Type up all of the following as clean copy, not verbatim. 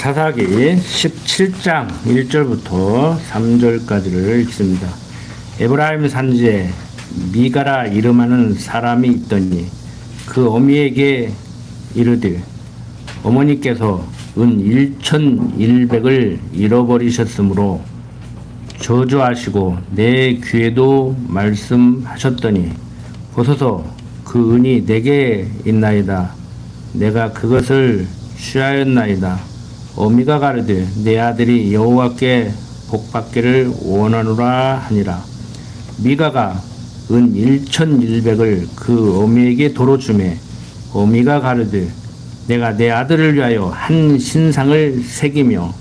사사기 17장 1절부터 3절까지를 읽습니다. 에브라임 산지에 미가라 이름하는 사람이 있더니 그 어미에게 이르되 어머니께서 은 1,100을 잃어버리셨으므로 저주하시고 내 귀에도 말씀하셨더니 보소서 그 은이 내게 있나이다. 내가 그것을 취하였나이다. 어미가 가르되 내 아들이 여호와께 복받기를 원하노라 하니라. 미가가 은 1,100을 그 어미에게 도로 주매 어미가 가르되 내가 내 아들을 위하여 한 신상을 새기며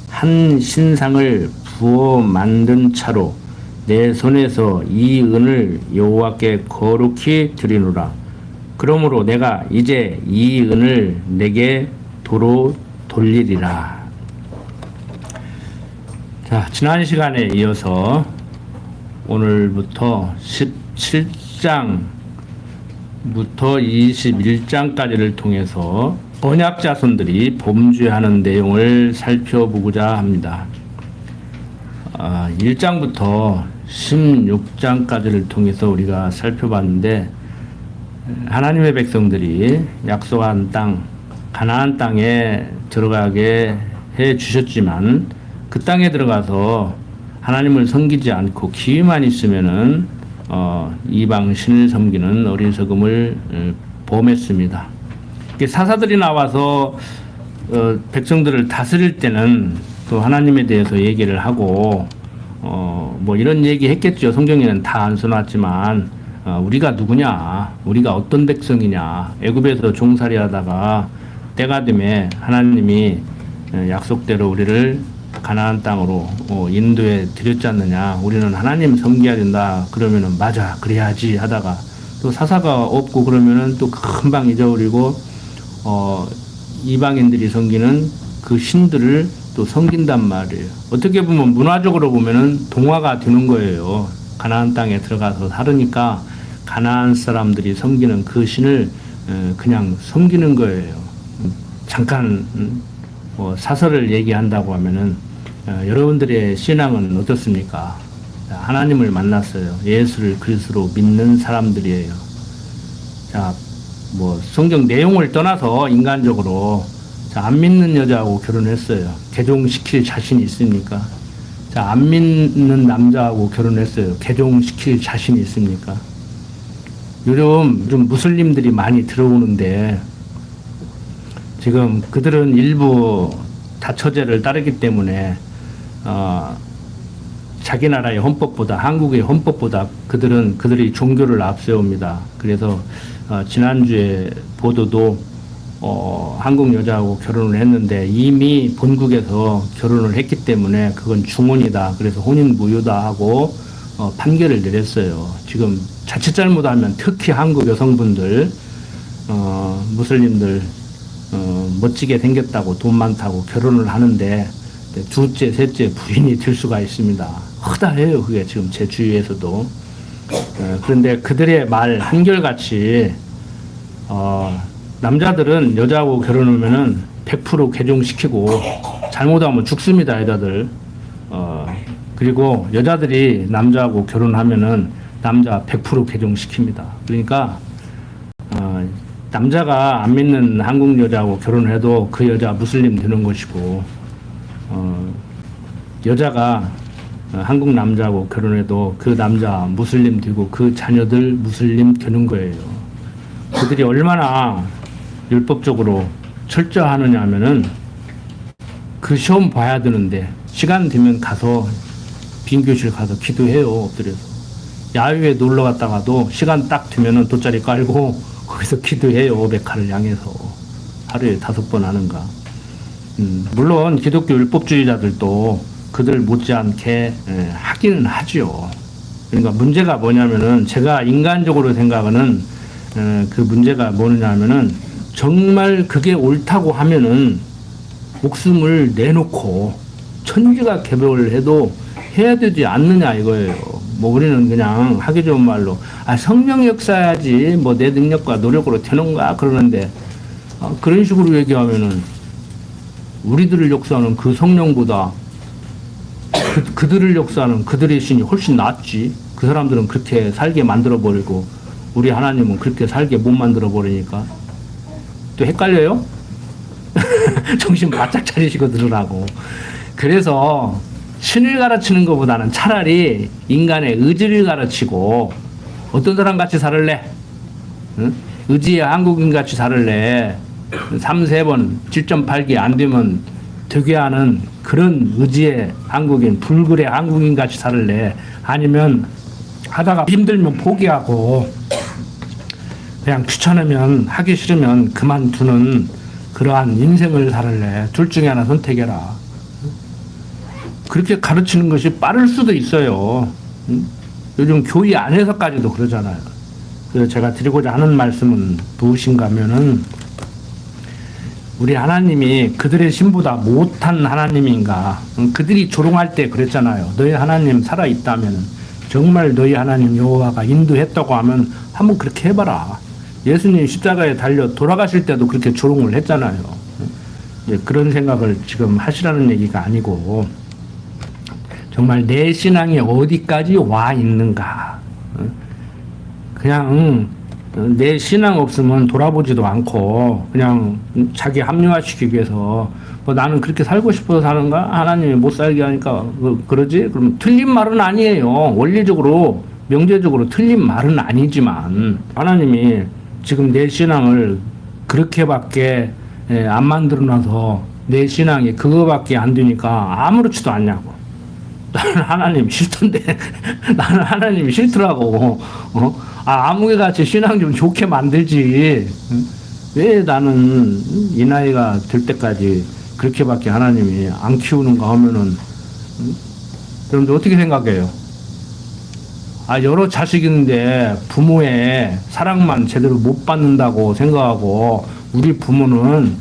한 신상을 부어 만든 차로 내 손에서 이 은을 여호와께 거룩히 드리노라. 그러므로 내가 이제 이 은을 내게 도로 돌리리라. 자, 지난 시간에 이어서 오늘부터 17장부터 21장까지를 통해서 언약 자손들이 범죄하는 내용을 살펴보고자 합니다. 1장부터 16장까지를 통해서 우리가 살펴봤는데 하나님의 백성들이 약속한 땅 가나안 땅에 들어가게 해 주셨지만 그 땅에 들어가서 하나님을 섬기지 않고 기회만 있으면은 이방 신을 섬기는 어리석음을 범했습니다. 사사들이 나와서 백성들을 다스릴 때는 또 하나님에 대해서 얘기를 하고 뭐 이런 얘기 했겠죠. 성경에는 다 안 써놨지만 우리가 누구냐, 우리가 어떤 백성이냐, 애굽에서 종살이 하다가 때가 되면 하나님이 약속대로 우리를 가나안 땅으로 인도해 드렸지 않느냐, 우리는 하나님 섬겨야 된다 그러면은 맞아 그래야지 하다가 또 사사가 없고 그러면은 또 금방 잊어버리고 이방인들이 섬기는 그 신들을 또 섬긴단 말이에요. 어떻게 보면 문화적으로 보면은 동화가 되는 거예요. 가나안 땅에 들어가서 살으니까 가나안 사람들이 섬기는 그 신을 그냥 섬기는 거예요. 잠깐 사설을 얘기한다고 하면은 여러분들의 신앙은 어떻습니까? 하나님을 만났어요. 예수를 그리스도로 믿는 사람들이에요. 자, 뭐 성경 내용을 떠나서 인간적으로 안 믿는 여자하고 결혼했어요. 개종시킬 자신이 있습니까? 자, 안 믿는 남자하고 결혼했어요. 개종시킬 자신이 있습니까? 요즘 좀 무슬림들이 많이 들어오는데 지금 그들은 일부 다처제를 따르기 때문에 자기 나라의 헌법보다 한국의 헌법보다 그들이 종교를 앞세웁니다. 그래서 지난주에 보도도 한국 여자하고 결혼을 했는데 이미 본국에서 결혼을 했기 때문에 그건 중혼이다. 그래서 혼인 무효다 하고 판결을 내렸어요. 지금 자칫 잘못하면 특히 한국 여성분들 무슬림들 멋지게 생겼다고 돈 많다고 결혼을 하는데 둘째, 셋째 부인이 될 수가 있습니다. 허다해요. 그게 지금 제 주위에서도. 그런데 그들의 말 한결같이 남자들은 여자하고 결혼하면은 100% 개종시키고 잘못하면 죽습니다. 여자들. 그리고 여자들이 남자하고 결혼하면은 남자 100% 개종시킵니다. 그러니까 남자가 안 믿는 한국 여자하고 결혼해도 그 여자 무슬림 되는 것이고 여자가 한국 남자하고 결혼해도 그 남자 무슬림 되고 그 자녀들 무슬림 되는 거예요. 그들이 얼마나 율법적으로 철저하느냐 하면은 그 시험 봐야 되는데 시간 되면 가서 빈교실 가서 기도해요. 엎드려서 야유회 놀러 갔다가도 시간 딱 되면은 돗자리 깔고 거기서 기도해요. 오베카를 향해서 하루에 5번 하는가. 물론 기독교 율법주의자들도 그들 못지않게 하기는 하죠. 그러니까 문제가 뭐냐면은 제가 인간적으로 생각하는 그 문제가 뭐냐면은 정말 그게 옳다고 하면은 목숨을 내놓고 천지가 개벽을 해도 해야 되지 않느냐 이거예요. 뭐 우리는 그냥 하기 좋은 말로 성령 역사야지 뭐 내 능력과 노력으로 되는 거야 그러는데 그런 식으로 얘기하면은 우리들을 역사하는 그 성령보다 그들을 역사하는 그들의 신이 훨씬 낫지. 그 사람들은 그렇게 살게 만들어버리고 우리 하나님은 그렇게 살게 못 만들어버리니까 또 헷갈려요? 정신 바짝 차리시고 들으라고. 그래서 신을 가르치는 것보다는 차라리 인간의 의지를 가르치고 어떤 사람 같이 살을래? 응? 의지의 한국인 같이 살을래? 3, 4번 7.8기 안 되면 되게 하는 그런 의지의 한국인, 불굴의 한국인 같이 살을래? 아니면 하다가 힘들면 포기하고 그냥 귀찮으면 하기 싫으면 그만두는 그러한 인생을 살을래? 둘 중에 하나 선택해라. 그렇게 가르치는 것이 빠를 수도 있어요. 요즘 교회 안에서까지도 그러잖아요. 그래서 제가 드리고자 하는 말씀은 무엇인가 하면은 우리 하나님이 그들의 신보다 못한 하나님인가. 그들이 조롱할 때 그랬잖아요. 너희 하나님 살아있다면 정말 너희 하나님 여호와가 인도했다고 하면 한번 그렇게 해봐라. 예수님 십자가에 달려 돌아가실 때도 그렇게 조롱을 했잖아요. 그런 생각을 지금 하시라는 얘기가 아니고 정말 내 신앙이 어디까지 와 있는가. 그냥 내 신앙 없으면 돌아보지도 않고 그냥 자기 합리화시키기 위해서 뭐 나는 그렇게 살고 싶어서 사는가? 하나님이 못 살게 하니까 그러지? 그럼 틀린 말은 아니에요. 원리적으로 명제적으로 틀린 말은 아니지만 하나님이 지금 내 신앙을 그렇게밖에 안 만들어놔서 내 신앙이 그거밖에 안 되니까 아무렇지도 않냐고. 나는 하나님 싫던데 나는 하나님이 싫더라고. 아무개같이 신앙 좀 좋게 만들지. 왜 나는 이 나이가 될 때까지 그렇게밖에 하나님이 안 키우는가 하면은 여러분들 어떻게 생각해요? 여러 자식 있는데 부모의 사랑만 제대로 못 받는다고 생각하고 우리 부모는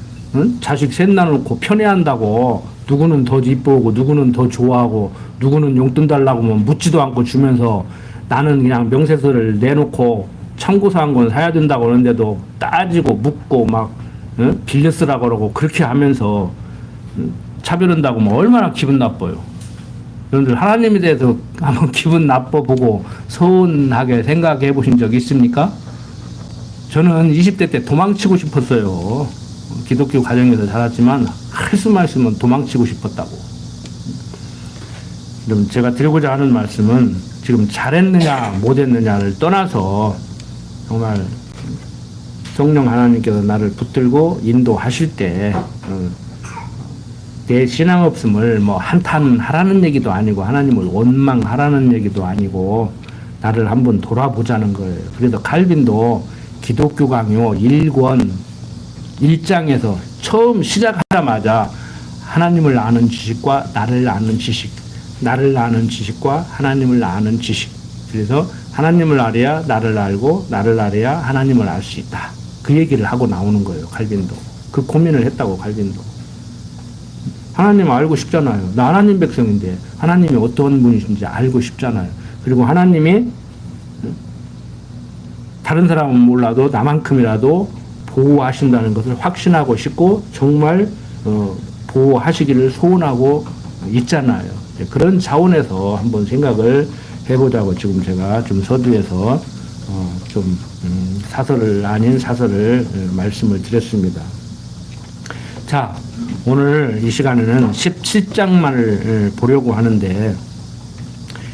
자식 셋 나놓고 편애한다고 누구는 더 이쁘고 누구는 더 좋아하고 누구는 용돈 달라고 하면 묻지도 않고 주면서 나는 그냥 명세서를 내놓고 참고서한 건 사야 된다고 하는데도 따지고 묻고 막 빌려 쓰라고 그러고 그렇게 하면서 차별한다고 하면 얼마나 기분 나빠요. 여러분들 하나님에 대해서 한번 기분 나빠보고 서운하게 생각해 보신 적 있습니까? 저는 20대 때 도망치고 싶었어요. 기독교 가정에서 자랐지만 할 수만 있으면 도망치고 싶었다고. 그럼 제가 드리고자 하는 말씀은 지금 잘했느냐 못했느냐를 떠나서 정말 성령 하나님께서 나를 붙들고 인도하실 때 내 신앙 없음을 뭐 한탄하라는 얘기도 아니고 하나님을 원망하라는 얘기도 아니고 나를 한번 돌아보자는 거예요. 그래서 칼빈도 기독교 강요 1권 1장에서 처음 시작하자마자 하나님을 아는 지식과 나를 아는 지식, 나를 아는 지식과 하나님을 아는 지식. 그래서 하나님을 알아야 나를 알고 나를 알아야 하나님을 알 수 있다. 그 얘기를 하고 나오는 거예요. 칼빈도. 그 고민을 했다고 칼빈도. 하나님 알고 싶잖아요. 나 하나님 백성인데 하나님이 어떤 분이신지 알고 싶잖아요. 그리고 하나님이 다른 사람은 몰라도 나만큼이라도 보호하신다는 것을 확신하고 싶고 정말 보호하시기를 소원하고 있잖아요. 그런 차원에서 한번 생각을 해보자고 지금 제가 좀 서두에서 좀 사설을 아닌 사설을 말씀을 드렸습니다. 자, 오늘 이 시간에는 17장만을 보려고 하는데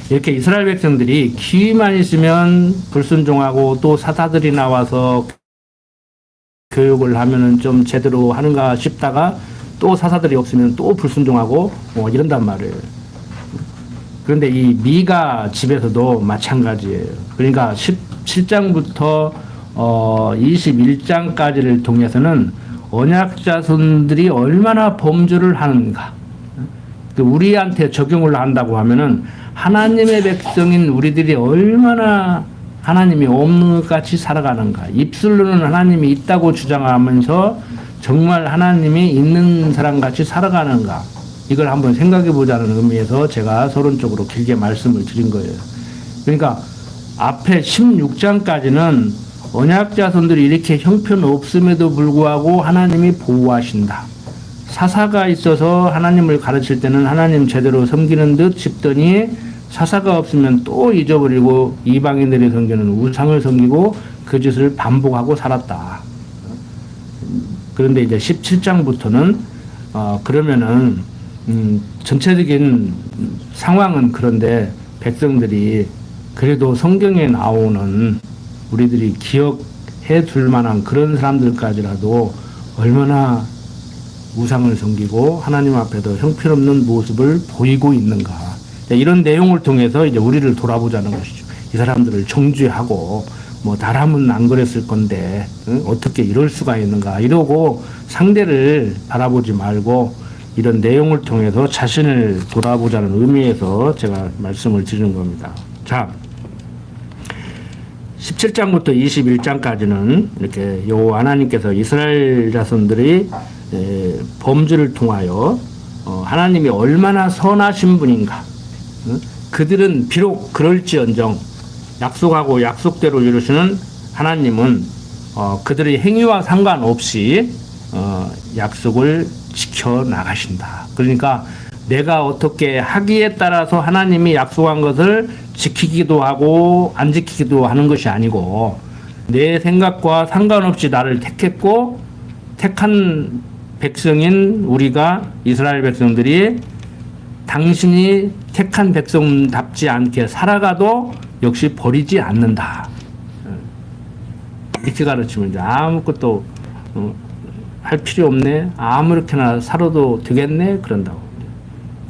이렇게 이스라엘 백성들이 기회만 있으면 불순종하고 또 사사들이 나와서 교육을 하면은 좀 제대로 하는가 싶다가 또 사사들이 없으면 또 불순종하고 이런단 말이에요. 그런데 이 미가 집에서도 마찬가지예요. 그러니까 17장부터 21장까지를 통해서는 언약 자손들이 얼마나 범죄를 하는가. 우리한테 적용을 한다고 하면은 하나님의 백성인 우리들이 얼마나 하나님이 없는 것 같이 살아가는가. 입술로는 하나님이 있다고 주장하면서 정말 하나님이 있는 사람 같이 살아가는가. 이걸 한번 생각해 보자는 의미에서 제가 서론적으로 길게 말씀을 드린 거예요. 그러니까 앞에 16장까지는 언약 자손들이 이렇게 형편없음에도 불구하고 하나님이 보호하신다. 사사가 있어서 하나님을 가르칠 때는 하나님 제대로 섬기는 듯 싶더니 사사가 없으면 또 잊어버리고 이방인들이 섬기는 우상을 섬기고 그 짓을 반복하고 살았다. 그런데 이제 17장부터는 그러면은 전체적인 상황은 그런데 백성들이 그래도 성경에 나오는 우리들이 기억해 둘 만한 그런 사람들까지라도 얼마나 우상을 섬기고 하나님 앞에도 형편없는 모습을 보이고 있는가. 이런 내용을 통해서 이제 우리를 돌아보자는 것이죠. 이 사람들을 정죄하고 뭐 나라면 안 그랬을 건데 어떻게 이럴 수가 있는가 이러고 상대를 바라보지 말고 이런 내용을 통해서 자신을 돌아보자는 의미에서 제가 말씀을 드리는 겁니다. 자, 17장부터 21장까지는 이렇게 요 하나님께서 이스라엘 자손들이 범죄를 통하여 하나님이 얼마나 선하신 분인가. 그들은 비록 그럴지언정 약속하고 약속대로 이루시는 하나님은 그들의 행위와 상관없이 약속을 지켜 나가신다. 그러니까 내가 어떻게 하기에 따라서 하나님이 약속한 것을 지키기도 하고 안 지키기도 하는 것이 아니고 내 생각과 상관없이 나를 택했고 택한 백성인 우리가 이스라엘 백성들이 당신이 택한 백성답지 않게 살아가도 역시 버리지 않는다. 이렇게 가르치면 이제 아무것도 할 필요 없네. 아무렇게나 살아도 되겠네. 그런다고.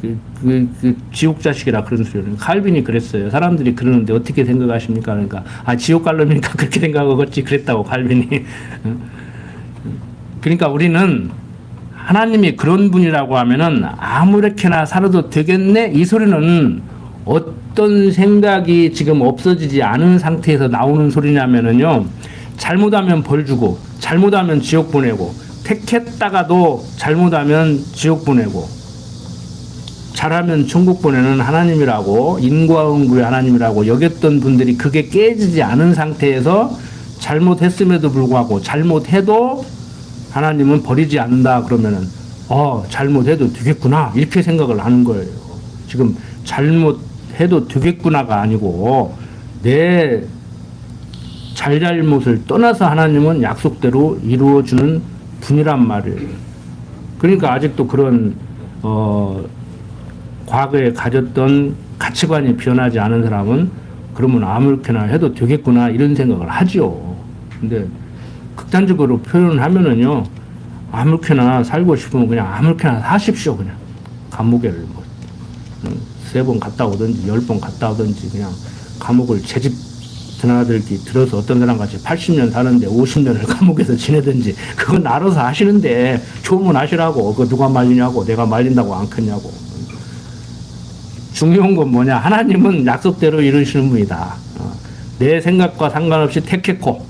그 지옥 자식이라 그런 소리를. 칼빈이 그랬어요. 사람들이 그러는데 어떻게 생각하십니까? 그러니까 지옥 갈려니까 그렇게 생각하겠지. 그랬다고 칼빈이. 그러니까 우리는 하나님이 그런 분이라고 하면은 아무렇게나 살아도 되겠네. 이 소리는 어떤 생각이 지금 없어지지 않은 상태에서 나오는 소리냐면은요. 잘못하면 벌 주고 잘못하면 지옥 보내고 택했다가도 잘못하면 지옥 보내고 잘하면 천국 보내는 하나님이라고 인과응보의 하나님이라고 여겼던 분들이 그게 깨지지 않은 상태에서 잘못했음에도 불구하고 잘못해도 하나님은 버리지 않는다 그러면은 잘못해도 되겠구나 이렇게 생각을 하는 거예요. 지금 잘못해도 되겠구나가 아니고 내 잘잘못을 떠나서 하나님은 약속대로 이루어주는 분이란 말이에요. 그러니까 아직도 그런 과거에 가졌던 가치관이 변하지 않은 사람은 그러면 아무렇게나 해도 되겠구나 이런 생각을 하죠. 근데 극단적으로 표현하면은요 아무렇게나 살고 싶으면 그냥 아무렇게나 사십시오. 그냥 감옥에를 뭐 3번 갔다 오든지 10번 갔다 오든지 그냥 감옥을 제집 드나들기 들어서 어떤 사람 같이 80년 사는데 50년을 감옥에서 지내든지 그건 알아서 하시는데 좋으면 하시라고. 그거 누가 말리냐고. 내가 말린다고 안 컸냐고. 중요한 건 뭐냐. 하나님은 약속대로 이루시는 분이다. 내 생각과 상관없이 택했고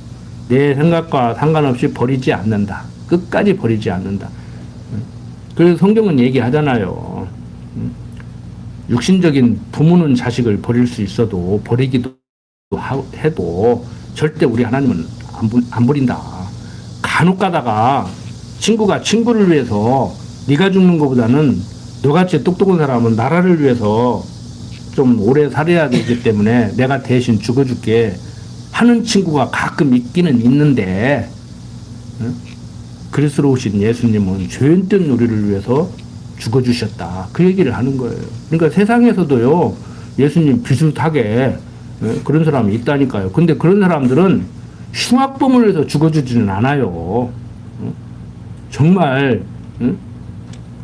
내 생각과 상관없이 버리지 않는다. 끝까지 버리지 않는다. 그래서 성경은 얘기하잖아요. 육신적인 부모는 자식을 버릴 수 있어도 버리기도 해도 절대 우리 하나님은 안 버린다. 간혹 가다가 친구가 친구를 위해서 네가 죽는 것보다는 너같이 똑똑한 사람은 나라를 위해서 좀 오래 살아야 되기 때문에 내가 대신 죽어줄게 하는 친구가 가끔 있기는 있는데 그리스도로 오신 예수님은 죄인된 우리를 위해서 죽어주셨다. 그 얘기를 하는 거예요. 그러니까 세상에서도요 예수님 비슷하게 그런 사람이 있다니까요. 근데 그런 사람들은 흉악범을 해서 죽어주지는 않아요. 정말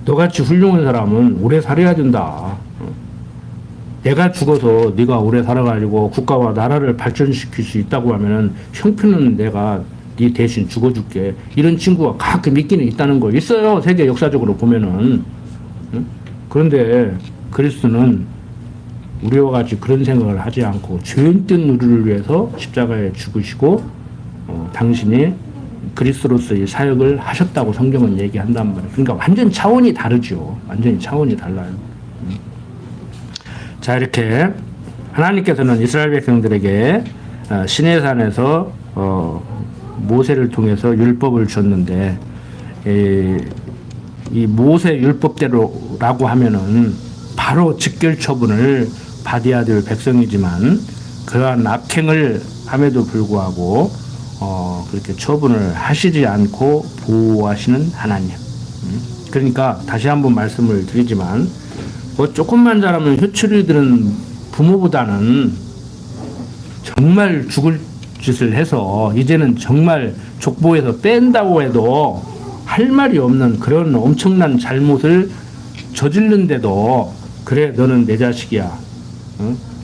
너같이 훌륭한 사람은 오래 살아야 된다. 내가 죽어서 네가 오래 살아가지고 국가와 나라를 발전시킬 수 있다고 하면은 형편은 내가 네 대신 죽어줄게. 이런 친구가 가끔 있기는 있다는 거 있어요. 세계 역사적으로 보면은. 그런데 그리스도는 우리와 같이 그런 생각을 하지 않고 죄인된 우리를 위해서 십자가에 죽으시고 당신이 그리스도로서의 사역을 하셨다고 성경은 얘기한단 말이에요. 그러니까 완전 차원이 다르죠. 완전히 차원이 달라요. 자, 이렇게 하나님께서는 이스라엘 백성들에게 시내산에서 모세를 통해서 율법을 줬는데 이 모세 율법대로라고 하면은 바로 직결 처분을 받아야 될 백성이지만 그러한 악행을 함에도 불구하고 그렇게 처분을 하시지 않고 보호하시는 하나님. 그러니까 다시 한번 말씀을 드리지만 뭐 조금만 잘하면 효출이 드는 부모보다는 정말 죽을 짓을 해서 이제는 정말 족보에서 뺀다고 해도 할 말이 없는 그런 엄청난 잘못을 저지른데도 그래 너는 내 자식이야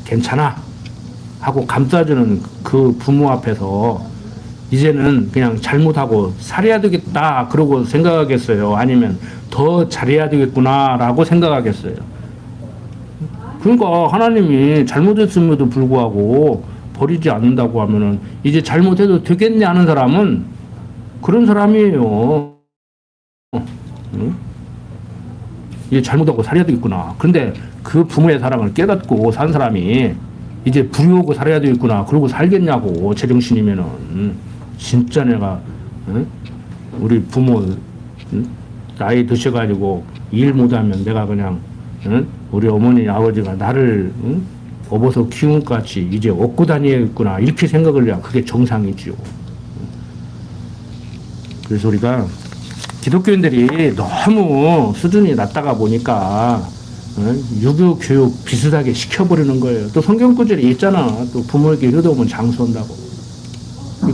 괜찮아 하고 감싸주는 그 부모 앞에서 이제는 그냥 잘못하고 살아야 되겠다 그러고 생각하겠어요? 아니면 더 잘해야 되겠구나 라고 생각하겠어요? 그러니까 하나님이 잘못했음에도 불구하고 버리지 않는다고 하면은 이제 잘못해도 되겠냐 하는 사람은 그런 사람이에요. 응? 이제 잘못하고 살아야 되겠구나. 그런데 그 부모의 사랑을 깨닫고 산 사람이 이제 부유하고 살아야 되겠구나. 그러고 살겠냐고 제정신이면은 진짜 내가 우리 부모 나이 드셔가지고 일 못하면 내가 그냥 우리 어머니 아버지가 나를 업어서 키운 것 같이 이제 얻고 다니겠구나 이렇게 생각을 해야 그게 정상이지요. 그래서 우리가 기독교인들이 너무 수준이 낮다가 보니까 유교 교육 비슷하게 시켜버리는 거예요. 또 성경 구절이 있잖아. 또 부모에게 효도하면 장수한다고.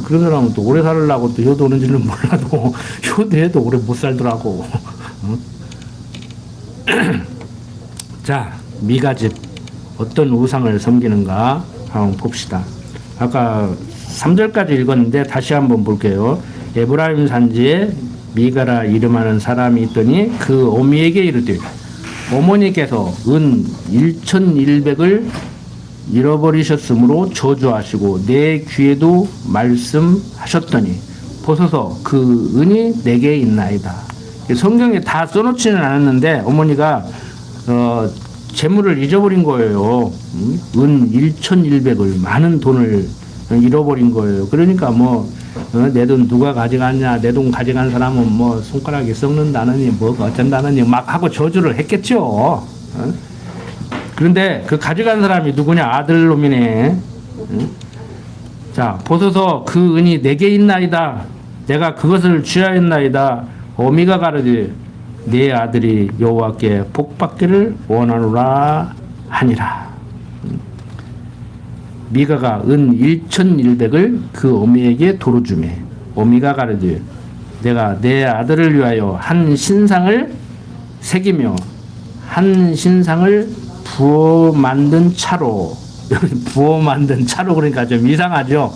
그런 사람은 또 오래 살려고 또 효도하는지는 몰라도 효도해도 오래 못 살더라고. 자, 미가집 어떤 우상을 섬기는가 한번 봅시다. 아까 3절까지 읽었는데 다시 한번 볼게요. 에브라임 산지에 미가라 이름하는 사람이 있더니 그 어미에게 이르되 어머니께서 은 1100을 잃어버리셨으므로 저주하시고 내 귀에도 말씀하셨더니 보소서 그 은이 내게 있나이다. 성경에 다 써놓지는 않았는데 어머니가 재물을 잊어버린 거예요. 은 1100을 많은 돈을 잃어버린 거예요. 그러니까 뭐 내 돈 누가 가져갔냐, 내 돈 가져간 사람은 뭐 손가락이 썩는다느니 뭐가 어쩐다느니 막 하고 저주를 했겠죠. 그런데 그 가져간 사람이 누구냐? 아들놈이네. 자, 보소서 그 은이 내게 있나이다. 내가 그것을 취하였나이다. 어미가 가르되 네 아들이 여호와께 복받기를 원하노라 하니라. 미가가 은 1100을 그 어미에게 도로 주매 어미가 가르되 내가 내 아들을 위하여 한 신상을 새기며 한 신상을 부어 만든 차로 부어 만든 차로 그러니까 좀 이상하죠.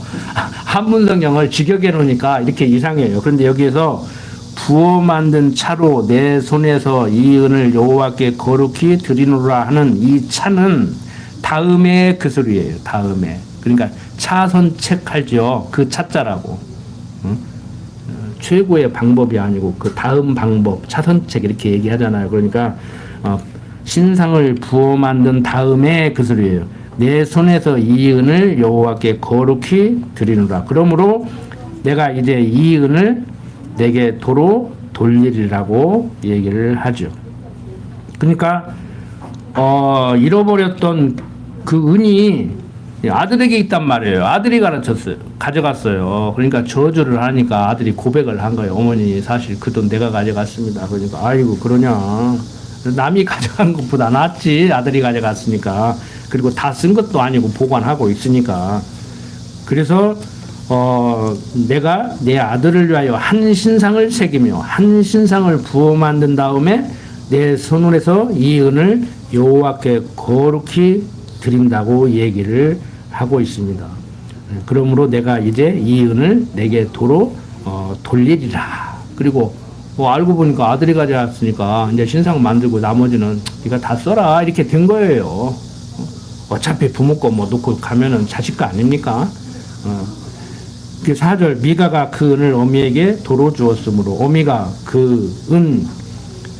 한문 성경을 직역해 놓으니까 이렇게 이상해요. 그런데 여기에서 부어 만든 차로 내 손에서 이 은을 여호와께 거룩히 드리노라 하는 이 차는 다음에 그 소리예요. 다음에. 그러니까 차선책하죠. 그 차자라고. 최고의 방법이 아니고 그 다음 방법, 차선책 이렇게 얘기하잖아요. 그러니까 신상을 부어 만든 다음에 그 소리예요. 내 손에서 이 은을 여호와께 거룩히 드리노라. 그러므로 내가 이제 이 은을 내게 도로 돌리리라고 얘기를 하죠. 그러니까 잃어버렸던 그 은이 아들에게 있단 말이에요. 아들이 가져갔어요. 그러니까 저주를 하니까 아들이 고백을 한 거예요. 어머니 사실 그 돈 내가 가져갔습니다. 그러니까 아이고 그러냐. 남이 가져간 것보다 낫지. 아들이 가져갔으니까. 그리고 다 쓴 것도 아니고 보관하고 있으니까. 그래서 내가 내 아들을 위하여 한 신상을 새기며 한 신상을 부어 만든 다음에 내 손으로서 이 은을 여호와께 거룩히 드린다고 얘기를 하고 있습니다. 그러므로 내가 이제 이 은을 내게 도로 돌리리라. 그리고 알고 보니까 아들이 가져왔으니까 이제 신상 만들고 나머지는 네가 다 써라 이렇게 된 거예요. 어차피 부모 거 뭐 놓고 가면은 자식 거 아닙니까? 그 4절 미가가 그 은을 어미에게 도로 주었으므로 어미가 그 은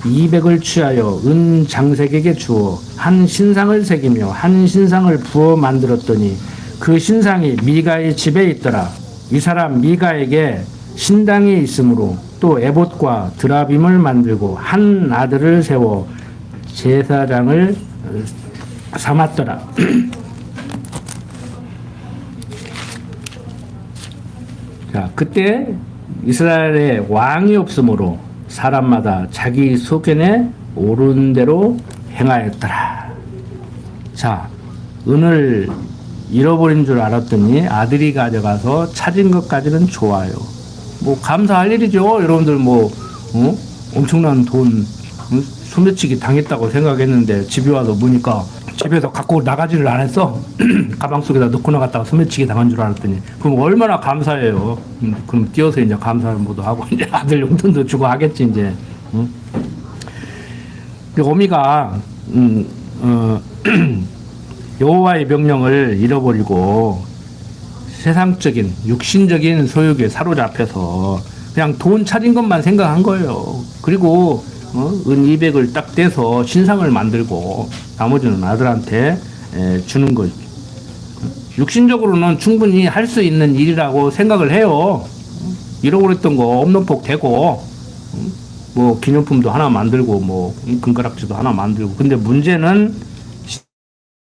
200을 취하여 은 장색에게 주어 한 신상을 새기며 한 신상을 부어 만들었더니 그 신상이 미가의 집에 있더라. 이 사람 미가에게 신당에 있으므로 또 에봇과 드라빔을 만들고 한 아들을 세워 제사장을 삼았더라. 자, 그때 이스라엘에 왕이 없으므로 사람마다 자기 소견에 오른 대로 행하였더라. 자, 은을 잃어버린 줄 알았더니 아들이 가져가서 찾은 것까지는 좋아요. 뭐 감사할 일이죠. 여러분들 뭐 엄청난 돈 소매치기 당했다고 생각했는데 집에 와서 보니까 집에서 갖고 나가지를 안 했어. 가방 속에다 넣고 나갔다가 소매치기 당한 줄 알았더니 그럼 얼마나 감사해요. 그럼 뛰어서 이제 감사모도 하고 이제 아들 용돈도 주고 하겠지 이제. 어미가 여호와의 명령을 잃어버리고 세상적인 육신적인 소욕에 사로잡혀서 그냥 돈 찾은 것만 생각한 거예요. 그리고 은 200을 딱 떼서 신상을 만들고 나머지는 아들한테 주는 거죠. 육신적으로는 충분히 할 수 있는 일이라고 생각을 해요. 잃어버렸던 거 엄론폭 대고 뭐 기념품도 하나 만들고 뭐 금가락지도 하나 만들고. 근데 문제는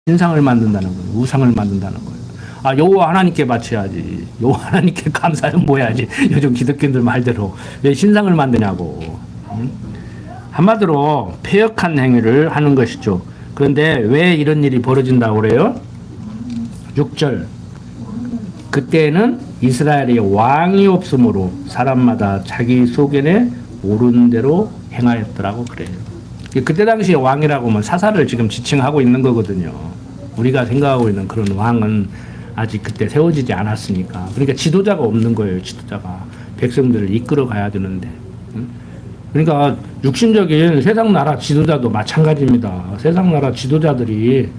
신상을 만든다는 거예요. 우상을 만든다는 거예요. 아, 여호와 하나님께 바쳐야지. 여호와 하나님께 감사는 뭐야지. 요즘 기독교인들 말대로 왜 신상을 만드냐고. 한마디로 폐역한 행위를 하는 것이죠. 그런데 왜 이런 일이 벌어진다고 그래요? 6절. 그때는 이스라엘의 왕이 없으므로 사람마다 자기 소견에 오른 대로 행하였더라고 그래요. 그때 당시에 왕이라고 하면 사사를 지금 지칭하고 있는 거거든요. 우리가 생각하고 있는 그런 왕은 아직 그때 세워지지 않았으니까. 그러니까 지도자가 없는 거예요. 지도자가. 백성들을 이끌어 가야 되는데. 그러니까 육신적인 세상 나라 지도자도 마찬가지입니다. 세상 나라 지도자들이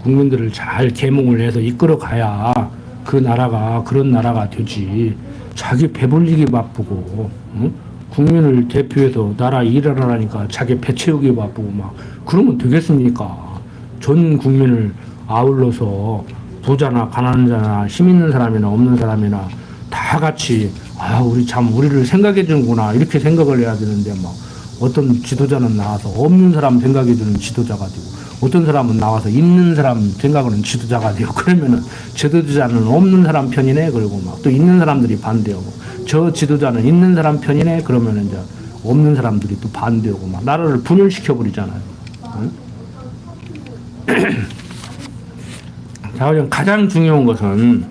국민들을 잘 계몽을 해서 이끌어 가야 그 나라가 그런 나라가 되지. 자기 배불리기 바쁘고 국민을 대표해서 나라 일을 하라니까 자기 배 채우기 바쁘고 막 그러면 되겠습니까? 전 국민을 아울러서 부자나 가난한 자나 힘 있는 사람이나 없는 사람이나 다 같이 아, 우리 참 우리를 생각해 주는구나 이렇게 생각을 해야 되는데 막 어떤 지도자는 나와서 없는 사람 생각해 주는 지도자가 되고 어떤 사람은 나와서 있는 사람 생각하는 지도자가 되고 그러면은 지도자는 없는 사람 편이네 그러고 막 또 있는 사람들이 반대하고 저 지도자는 있는 사람 편이네 그러면은 이제 없는 사람들이 또 반대하고 막 나라를 분열시켜 버리잖아요. 응? 자, 가장 중요한 것은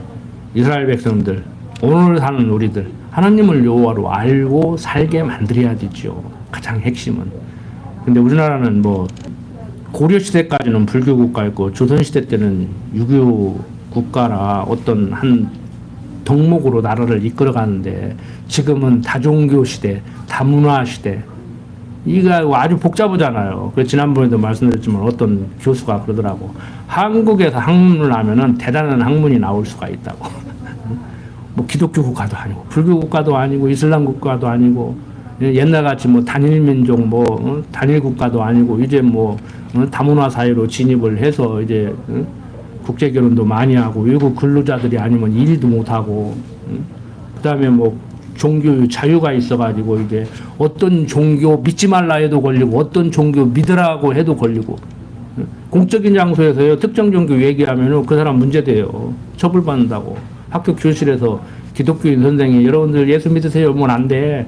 이스라엘 백성들 오늘 사는 우리들 하나님을 여호와로 알고 살게 만들어야 되죠. 가장 핵심은. 근데 우리나라는 뭐 고려 시대까지는 불교 국가였고 조선 시대 때는 유교 국가라 어떤 한 덕목으로 나라를 이끌어가는데 지금은 다종교 시대, 다문화 시대 이거 아주 복잡하잖아요. 그래서 지난번에도 말씀드렸지만 어떤 교수가 그러더라고. 한국에서 학문을 하면은 대단한 학문이 나올 수가 있다고. 뭐 기독교 국가도 아니고 불교 국가도 아니고 이슬람 국가도 아니고 옛날같이 뭐 단일 민족 뭐 단일 국가도 아니고 이제 뭐 다문화 사회로 진입을 해서 이제 국제 결혼도 많이 하고 외국 근로자들이 아니면 일도 못 하고 그다음에 뭐 종교 자유가 있어가지고 이제 어떤 종교 믿지 말라 해도 걸리고 어떤 종교 믿으라고 해도 걸리고 공적인 장소에서요 특정 종교 얘기하면은 그 사람 문제돼요. 처벌받는다고. 학교 교실에서 기독교인 선생이 여러분들 예수 믿으세요 하면 안 돼.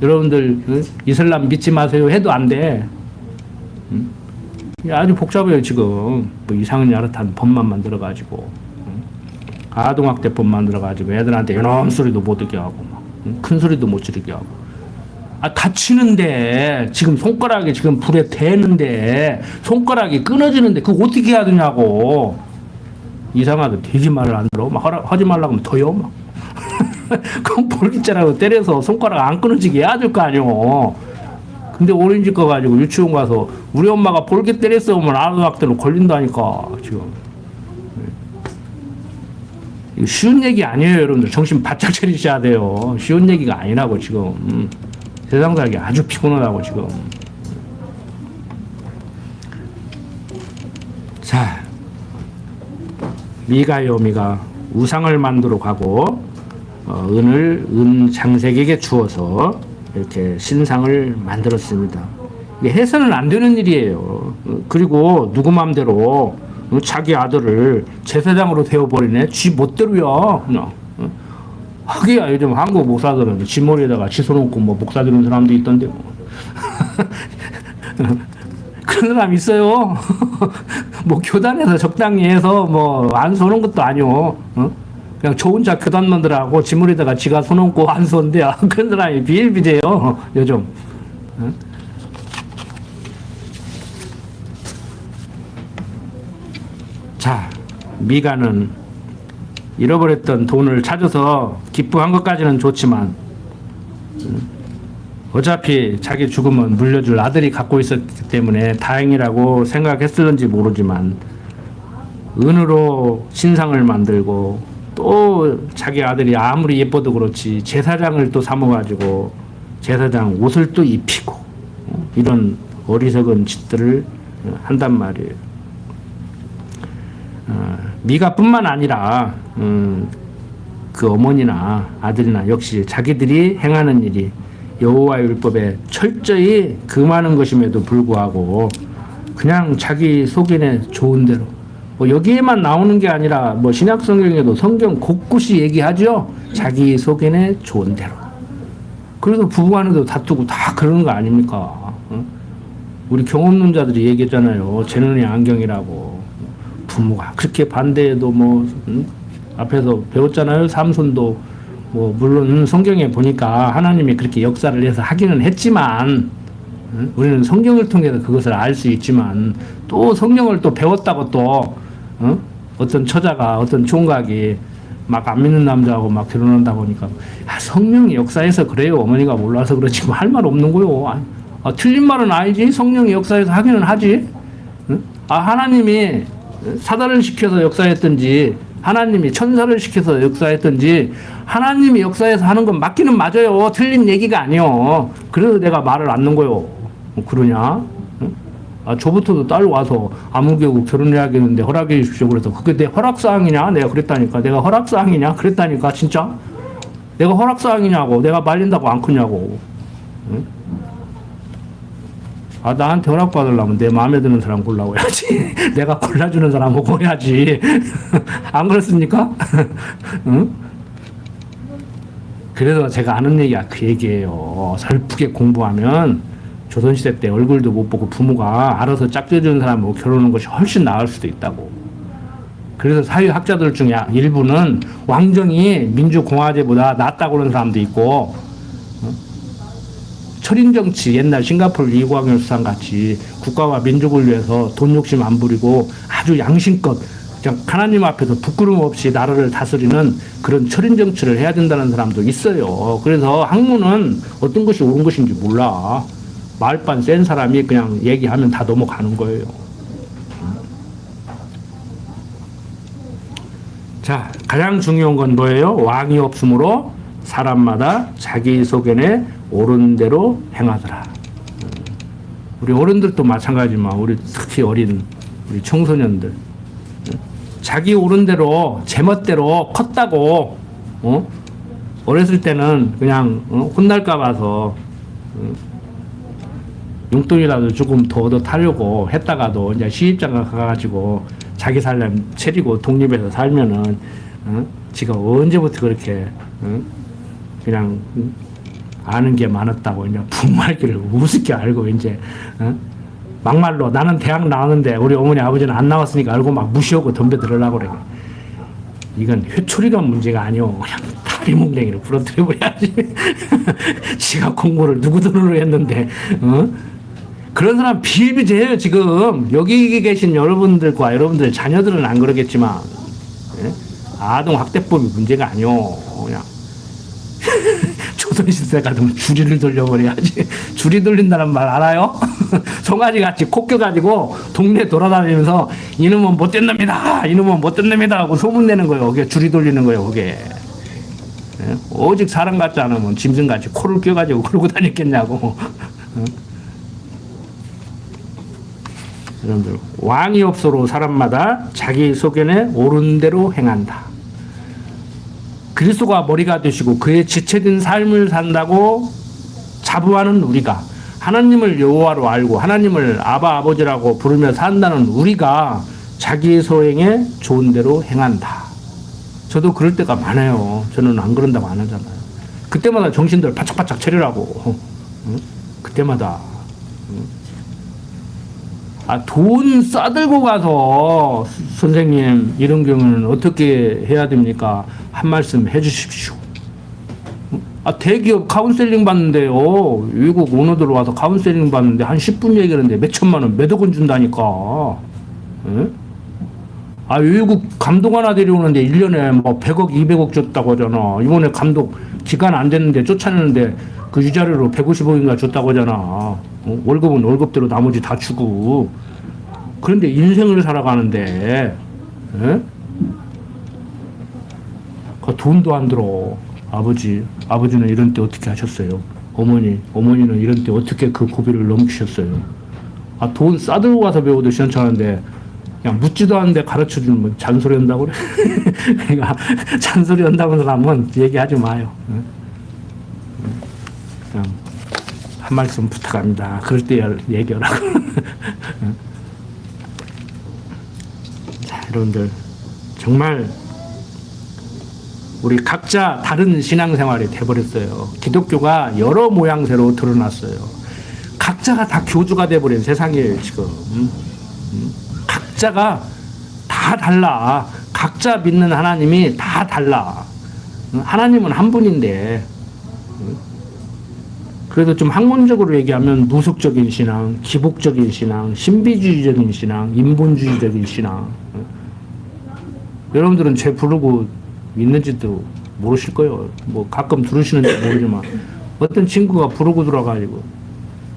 여러분들 이슬람 믿지 마세요 해도 안 돼. 아주 복잡해요 지금. 뭐 이상한 야릇한 법만 만들어가지고 아동학대법 만들어가지고 애들한테 이놈 소리도 못 듣게 하고 큰 소리도 못 지르게 하고 아 다치는데 지금 손가락이 지금 불에 대는데 손가락이 끊어지는데 그거 어떻게 해야 되냐고. 이상하게 되지 말을 안 들어 막 하지 말라고 하면 더요 막 그럼 볼기자라고 때려서 손가락 안 끊어지게 해야 될 거 아니오. 근데 오렌지 거 가지고 유치원 가서 우리 엄마가 볼기 때렸어 하면 아동학대로 걸린다니까 지금. 이거 쉬운 얘기 아니에요 여러분들. 정신 바짝 차리셔야 돼요. 쉬운 얘기가 아니라고 지금. 세상 살기 아주 피곤하다고 지금. 자, 미가요 미가 우상을 만들어 가고 은을 은장색에게 주어서 이렇게 신상을 만들었습니다. 이게 해서는 안 되는 일이에요. 그리고 누구 마음대로 자기 아들을 제사장으로 세워버리네. 지 멋대로야. 그냥. 하기야 요즘 한국 목사들은 지 머리에다가 지서놓고 뭐 목사 되는 사람도 있던데 뭐. 그런 사람 있어요. 뭐 교단에서 적당히 해서 뭐 안 쏘는 것도 아니오. 그냥 저 혼자 교단만들하고 지 머리에다가 지가 손놓고 안 쏘는데 그런 사람이 비일비재해요 요즘. 자, 미가는 잃어버렸던 돈을 찾아서 기뻐한 것까지는 좋지만 어차피 자기 죽음은 물려줄 아들이 갖고 있었기 때문에 다행이라고 생각했을는지 모르지만 은으로 신상을 만들고 또 자기 아들이 아무리 예뻐도 그렇지 제사장을 또 삼아가지고 제사장 옷을 또 입히고 이런 어리석은 짓들을 한단 말이에요. 미가뿐만 아니라 그 어머니나 아들이나 역시 자기들이 행하는 일이 여호와의 율법에 철저히 금하는 것임에도 불구하고 그냥 자기 속인에 좋은 대로 뭐 여기에만 나오는 게 아니라 뭐 신약 성경에도 성경 곳곳이 얘기하죠. 자기 속인에 좋은 대로. 그래서 부부간에도 다투고 다 그러는 거 아닙니까? 우리 경험론 자들이 얘기했잖아요. 제 눈이 안경이라고. 부모가 그렇게 반대해도 뭐 앞에서 배웠잖아요. 삼손도 뭐 물론 성경에 보니까 하나님이 그렇게 역사를 해서 하기는 했지만 우리는 성경을 통해서 그것을 알 수 있지만 또 성경을 또 배웠다고 또 어떤 처자가 어떤 총각이 막 안 믿는 남자하고 막 결혼한다 보니까 성령이 역사에서 그래요. 어머니가 몰라서 그렇지 뭐 할 말 없는 거요. 틀린 말은 아니지. 성령이 역사에서 하기는 하지. 하나님이 사단을 시켜서 역사했든지 하나님이 천사를 시켜서 역사했든지 하나님이 역사에서 하는 건 맞기는 맞아요. 틀린 얘기가 아니요. 그래서 내가 말을 안 넣은 거요. 그러냐? 저부터도 딸 와서 아무개고 결혼해야겠는데 허락해 주십시오. 그래서 그게 내 허락사항이냐? 내가 그랬다니까. 내가 허락사항이냐? 그랬다니까. 진짜? 내가 허락사항이냐고. 내가 말린다고 안 크냐고. 응? 나한테 허락받으려면 내 마음에 드는 사람 골라고 해야지. 내가 골라주는 사람 보고 해야지. 안 그렇습니까? 응? 그래서 제가 아는 얘기가 그 얘기예요. 슬프게 공부하면 조선시대 때 얼굴도 못 보고 부모가 알아서 짝져주는 사람하고 결혼하는 것이 훨씬 나을 수도 있다고. 그래서 사회학자들 중에 일부는 왕정이 민주공화제보다 낫다고 그러는 사람도 있고 철인정치 옛날 싱가포르 리광열 수상 같이 국가와 민족을 위해서 돈 욕심 안 부리고 아주 양심껏 그냥 하나님 앞에서 부끄럼 없이 나라를 다스리는 그런 철인정치를 해야 된다는 사람도 있어요. 그래서 학문은 어떤 것이 옳은 것인지 몰라. 말반 센 사람이 그냥 얘기하면 다 넘어가는 거예요. 자, 가장 중요한 건 뭐예요? 왕이 없으므로 사람마다 자기 소견에 옳은 대로 행하더라. 우리 어른들도 마찬가지지만 우리 특히 어린 우리 청소년들 자기 옳은 대로 제멋대로 컸다고 어렸을 때는 그냥 혼날까 봐서 용돈이라도 조금 더 얻어 타려고 했다가도 이제 시집장가 가가지고 자기 살림 차리고 독립해서 살면은 지가 언제부터 그렇게 그냥 아는 게 많았다고 이제 분말기를 우습게 알고 이제 막말로 나는 대학 나왔는데 우리 어머니 아버지는 안 나왔으니까 알고 막 무시하고 덤벼들으려고 그래. 이건 회초리가 문제가 아니오. 그냥 다리 몽댕이를 부러뜨려 버려야지. 지가 공부를 누구 돈으로 했는데 그런 사람 비일비재해요. 지금 여기 계신 여러분들과 여러분들 자녀들은 안 그러겠지만 아동 학대법이 문제가 아니오. 그냥 조선시대 같으면 줄이를 돌려버려야지. 줄이 돌린다는 말 알아요? 송아지 같이 코 껴가지고 동네 돌아다니면서 이놈은 못된 놈이다, 이놈은 못된 놈이다 하고 소문내는 거예요. 그게 줄이 돌리는 거예요. 그게 오직 사람 같지 않으면 짐승같이 코를 껴가지고 그러고 다녔겠냐고. 여러분들 왕이 없어로 사람마다 자기 소견에 옳은 대로 행한다. 그리스도가 머리가 되시고 그의 지체된 삶을 산다고 자부하는 우리가, 하나님을 여호와로 알고 하나님을 아바 아버지라고 부르며 산다는 우리가 자기 소행에 좋은 대로 행한다. 저도 그럴 때가 많아요. 저는 안 그런다고 안 하잖아요. 그때마다 정신들 바짝바짝 차리라고. 그때마다. 돈 싸들고 가서 선생님 이런 경우는 어떻게 해야 됩니까? 한 말씀 해주십시오. 대기업 카운셀링 받는데요. 외국 오너들 와서 카운셀링 받는데 한 10분 얘기하는데 몇 천만 원, 몇억 원 준다니까. 외국 감독 하나 데려오는데 1년에 뭐 100억, 200억 줬다고 하잖아. 이번에 감독 기간 안 됐는데 쫓아내는데 그 유자료로 150억인가 줬다고 하잖아. 월급은 월급대로 나머지 다 주고. 그런데 인생을 살아가는데, 그 돈도 안 들어. 아버지는 이런 때 어떻게 하셨어요? 어머니는 이런 때 어떻게 그 고비를 넘기셨어요? 돈 싸들고 가서 배워도 시원찮은데, 그냥 묻지도 않는데 가르쳐 주면 뭐 잔소리 한다고 그래? 그러니까 잔소리 한다고 하면 얘기하지 마요. 그냥 한 말씀 부탁합니다. 그럴 때 얘기하라고. 자, 여러분들 정말 우리 각자 다른 신앙생활이 돼버렸어요. 기독교가 여러 모양새로 드러났어요. 각자가 다 교주가 돼버린 세상이에요 지금. 각자가 다 달라. 각자 믿는 하나님이 다 달라. 하나님은 한 분인데, 그래도 좀 학문적으로 얘기하면 무속적인 신앙, 기복적인 신앙, 신비주의적인 신앙, 인본주의적인 신앙. 여러분들은 제 부르고 있는지도 모르실 거예요. 뭐 가끔 들으시는지 모르지만 어떤 친구가 부르고 들어가지고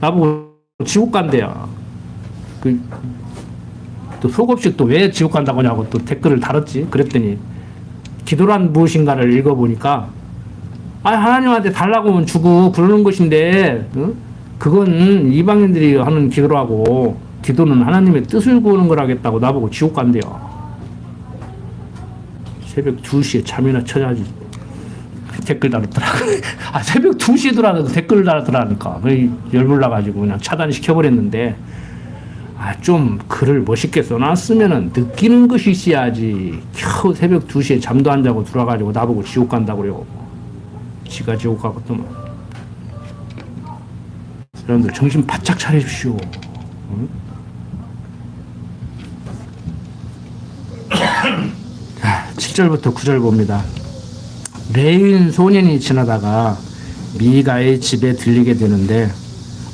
나보고 지옥 간대야. 또 속없이 또 왜 지옥 간다고 하냐고 또 댓글을 달았지. 그랬더니 기도란 무엇인가를 읽어보니까 하나님한테 달라고 하면 주고 그러는 것인데 그건 이방인들이 하는 기도라고, 기도는 하나님의 뜻을 구하는 거라겠다고 나보고 지옥 간대요. 새벽 2시에 잠이나 쳐야지. 댓글 달았더라고. 새벽 2시더라도 댓글을 달았더라니까. 열불 나가지고 그냥 차단시켜버렸는데, 좀 글을 멋있게 써놨으면은 느끼는 것이 있어야지. 겨우 새벽 2시에 잠도 안 자고 들어와가지고 나보고 지옥 간다고 그래요. 지가 지옥 가겠더만. 여러분들 정신 바짝 차리십시오. 응? 자, 7절부터 9절 봅니다. 레위인 소년이 지나다가 미가의 집에 들리게 되는데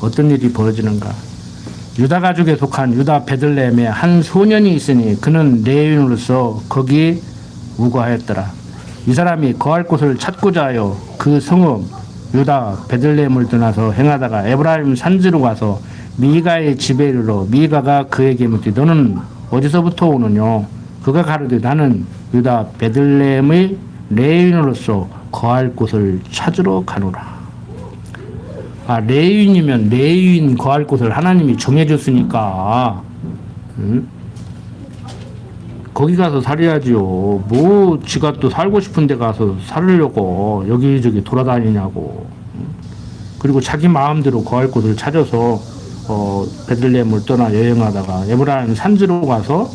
어떤 일이 벌어지는가? 유다 가족에 속한 유다 베들레헴에 한 소년이 있으니 그는 레위인으로서 거기 우거하였더라. 이 사람이 거할 곳을 찾고자 하여 그 성읍 유다 베들레헴을 떠나서 행하다가 에브라임 산지로 가서 미가의 집에 이르러 미가가 그에게 묻되 너는 어디서부터 오느냐? 그가 가로되 나는 유다 베들레헴의 레위인으로서 거할 곳을 찾으러 가노라. 레위인이면 레위인 거할 곳을 하나님이 정해줬으니까 거기 가서 살아야지요. 뭐 지가 또 살고 싶은 데 가서 살으려고 여기저기 돌아다니냐고. 그리고 자기 마음대로 거할 곳을 찾아서 베들레헴을 떠나 여행하다가 에브라임 산지로 가서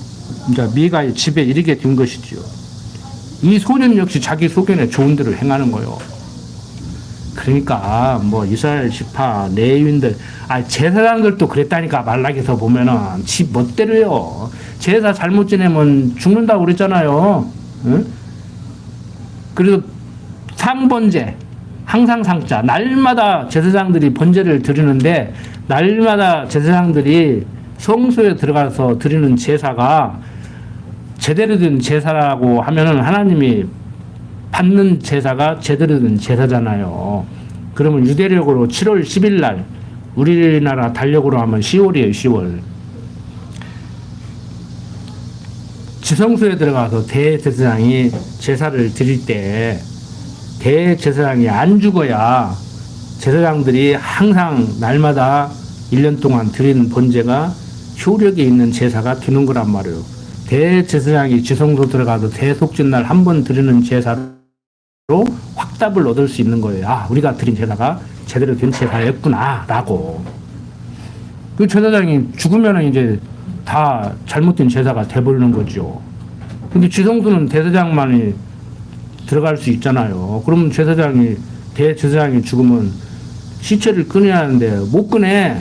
이제 미가의 집에 이르게 된 것이지요. 이 소년 역시 자기 소견에 좋은 대로 행하는 거예요. 그러니까 뭐 이스라엘 지파 레위인들 제사장들도 그랬다니까. 말락에서 보면은 지 멋대로요. 제사 잘못 지내면 죽는다고 그랬잖아요. 응? 그래서 상번제 항상 상자 날마다 제사장들이 번제를 드리는데 날마다 제사장들이 성소에 들어가서 드리는 제사가 제대로 된 제사라고 하면은 하나님이 받는 제사가 제대로 된 제사잖아요. 그러면 유대력으로 7월 10일 날, 우리나라 달력으로 하면 10월이에요. 10월. 지성소에 들어가서 대제사장이 제사를 드릴 때 대제사장이 안 죽어야 제사장들이 항상 날마다 1년 동안 드리는 번제가 효력이 있는 제사가 되는 거란 말이에요. 대제사장이 지성소 들어가서 대속죄 날 한 번 드리는 제사를 확답을 얻을 수 있는 거예요. 아, 우리가 드린 제사가 제대로 된 제사였구나 라고. 그 제사장이 죽으면 이제 다 잘못된 제사가 돼버리는 거죠. 근데 지성소는 대제사장만이 들어갈 수 있잖아요. 그러면 대제사장이 죽으면 시체를 꺼내야 하는데 못 꺼내.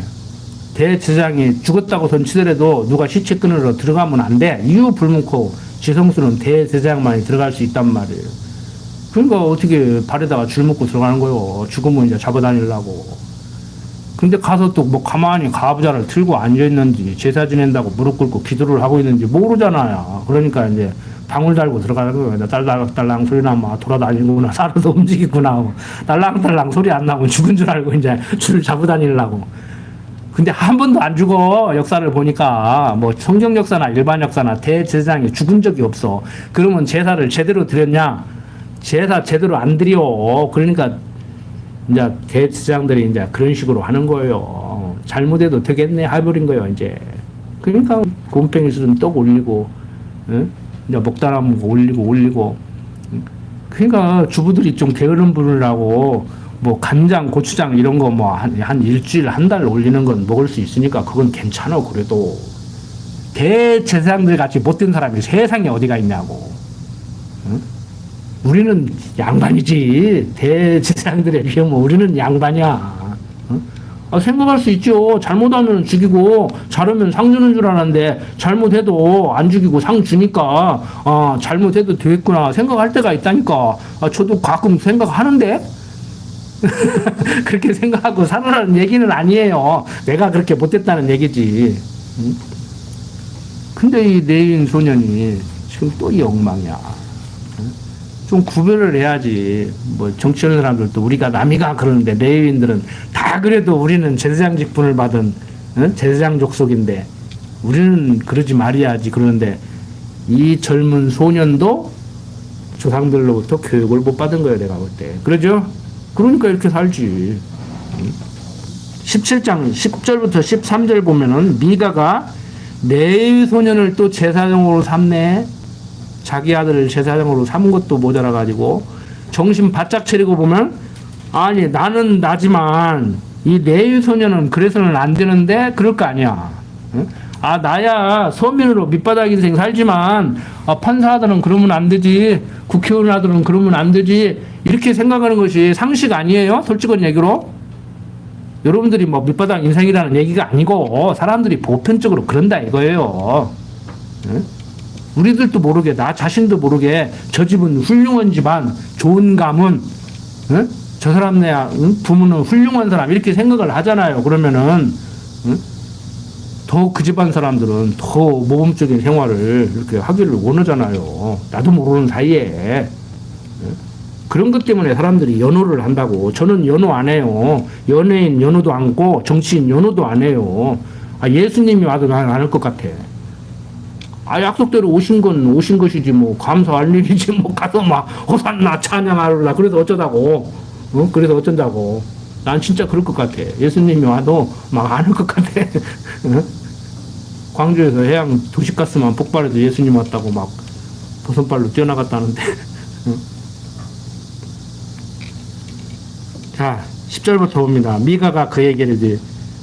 대제사장이 죽었다고 손치더라도 누가 시체 끊으러 들어가면 안 돼. 이유 불문코 지성소는 대제사장만이 들어갈 수 있단 말이에요. 그러니까 어떻게 발에다가 줄 묶고 들어가는 거요. 죽으면 이제 잡아다니려고. 근데 가서 또 뭐 가만히 가부좌를 들고 앉아있는지 제사 지낸다고 무릎 꿇고 기도를 하고 있는지 모르잖아요. 그러니까 이제 방울 달고 들어가는 거예요. 딸랑딸랑 소리 나면 돌아다니구나. 살아서 움직이구나. 딸랑딸랑 소리 안 나면 죽은 줄 알고 이제 줄을 잡고 다니려고. 근데 한 번도 안 죽어. 역사를 보니까 뭐 성경 역사나 일반 역사나 대제사장이 죽은 적이 없어. 그러면 제사를 제대로 드렸냐? 제사 제대로 안 드려. 그러니까 이제 대제사장들이 이제 그런 식으로 하는 거예요. 잘못해도 되겠네 해버린 거예요. 이제 그러니까 곰팽이 술은 떡 올리고, 응? 이제 먹다라면 올리고. 그러니까 주부들이 좀 게으른 분이라고 뭐 간장, 고추장 이런 거 뭐 한 일주일 한 달 올리는 건 먹을 수 있으니까 그건 괜찮아. 그래도 대제사장들 같이 못된 사람이 세상에 어디가 있냐고. 응? 우리는 양반이지. 대제사장들에 비하면 우리는 양반이야. 응? 아, 생각할 수 있죠. 잘못하면 죽이고 잘하면 상 주는 줄 알았는데 잘못해도 안 죽이고 상 주니까 잘못해도 되겠구나 생각할 때가 있다니까. 저도 가끔 생각하는데 그렇게 생각하고 살아라는 얘기는 아니에요. 내가 그렇게 못됐다는 얘기지. 응? 근데 이 내인 소년이 지금 또 이 엉망이야. 좀 구별을 해야지. 뭐 정치하는 사람들도 우리가 남이가 그러는데 레위인들은 다 그래도 우리는 제사장 직분을 받은 제사장 족속인데 우리는 그러지 말아야지 그러는데 이 젊은 소년도 조상들로부터 교육을 못 받은 거예요. 내가 볼 때. 그러죠? 그러니까 이렇게 살지. 17장 10절부터 13절 보면은 미가가 레위 소년을 또 제사장으로 삼네. 자기 아들을 제사장으로 삼은 것도 모자라가지고 정신 바짝 차리고 보면 아니 나는 나지만 이 레위 소년은 그래서는 안 되는데 그럴 거 아니야. 응? 아 나야 서민으로 밑바닥 인생 살지만 판사들은 그러면 안 되지. 국회의원 아들은 그러면 안 되지. 이렇게 생각하는 것이 상식 아니에요? 솔직한 얘기로. 여러분들이 뭐 밑바닥 인생이라는 얘기가 아니고 사람들이 보편적으로 그런다 이거예요. 응? 우리들도 모르게 나 자신도 모르게 저 집은 훌륭한 집안 좋은 가문 응? 저 사람 내 부모는 훌륭한 사람 이렇게 생각을 하잖아요. 그러면은 응? 더 그 집안 사람들은 더 모범적인 생활을 이렇게 하기를 원하잖아요. 나도 모르는 사이에. 응? 그런 것 때문에 사람들이 연호를 한다고. 저는 연호 안 해요. 연예인 연호도 않고 정치인 연호도 안 해요. 예수님이 와도 난 안 할 것 같아. 약속대로 오신 것이지 뭐 감사할 일이지 뭐 가서 막 호산나 찬양하라 그래서 어쩌다고. 그래서 어쩐다고. 난 진짜 그럴 것 같아. 예수님이 와도 막 안 할 것 같아. 광주에서 해양 도시가스만 폭발해서 예수님 왔다고 막 버선발로 뛰어나갔다는데. 자 10절부터 봅니다. 미가가 그에게 이르되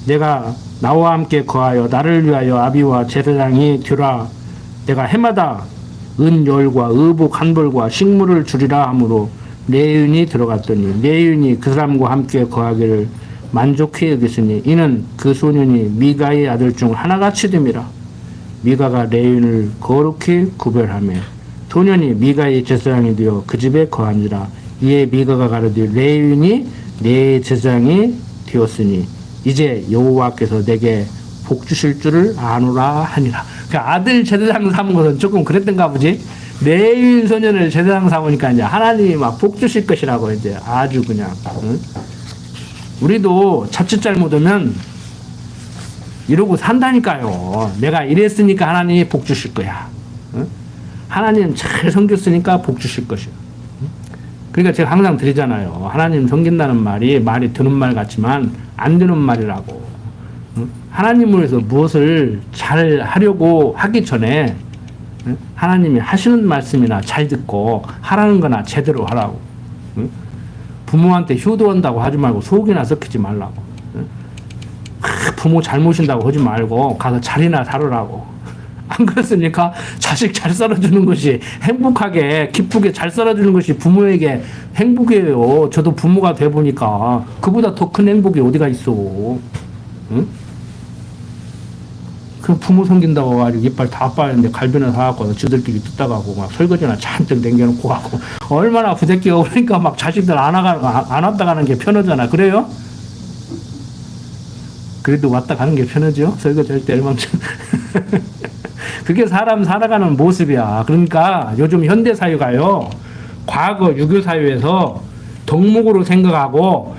내가 나와 함께 거하여 나를 위하여 아비와 제사장이 되라. 내가 해마다 은열과 의복 한 벌과 식물을 주리라 하므로 레윈이 들어갔더니 레윈이 그 사람과 함께 거하기를 만족해 여겼으니 이는 그 소년이 미가의 아들 중 하나같이 됨이라. 미가가 레윈을 거룩히 구별하며 소년이 미가의 제사장이 되어 그 집에 거한지라. 이에 미가가 가로되 레윈이 내 제사장이 되었으니 이제 여호와께서 내게 복 주실 줄을 아노라 하니라. 그러니까 아들 제사장 삼은 것은 조금 그랬던가 보지. 레위 소년을 제사장 삼으니까 이제 하나님이 막 복 주실 것이라고 이제 아주 그냥. 응? 우리도 자칫 잘못하면 이러고 산다니까요. 내가 이랬으니까 하나님이 복 주실 거야. 응? 하나님 잘 섬겼으니까 복 주실 것이야. 그러니까 제가 항상 드리잖아요. 하나님 섬긴다는 말이 드는 말 같지만 안 되는 말이라고. 하나님을 위해서 무엇을 잘 하려고 하기 전에 하나님이 하시는 말씀이나 잘 듣고 하라는 거나 제대로 하라고. 부모한테 효도한다고 하지 말고 속이나 썩히지 말라고. 부모 잘못인다고 하지 말고 가서 자리나 살으라고. 안 그렇습니까? 자식 잘 살아주는 것이 행복하게 기쁘게 잘 살아주는 것이 부모에게 행복이에요. 저도 부모가 돼 보니까 그보다 더 큰 행복이 어디가 있어. 응? 그 부모 섬긴다고 가지고 이빨 다 빠졌는데 갈비나 사갖고 저들끼리 뜯다 가고 막 설거지나 잔뜩 남겨놓고 가고 얼마나 부대끼고 그러니까 막 자식들 안 왔다 가는 게 편하잖아. 그래요? 그래도 왔다 가는 게 편하죠? 설거지 할 때 얼만큼. 그게 사람 살아가는 모습이야. 그러니까 요즘 현대사회가요, 과거 유교사회에서 덕목으로 생각하고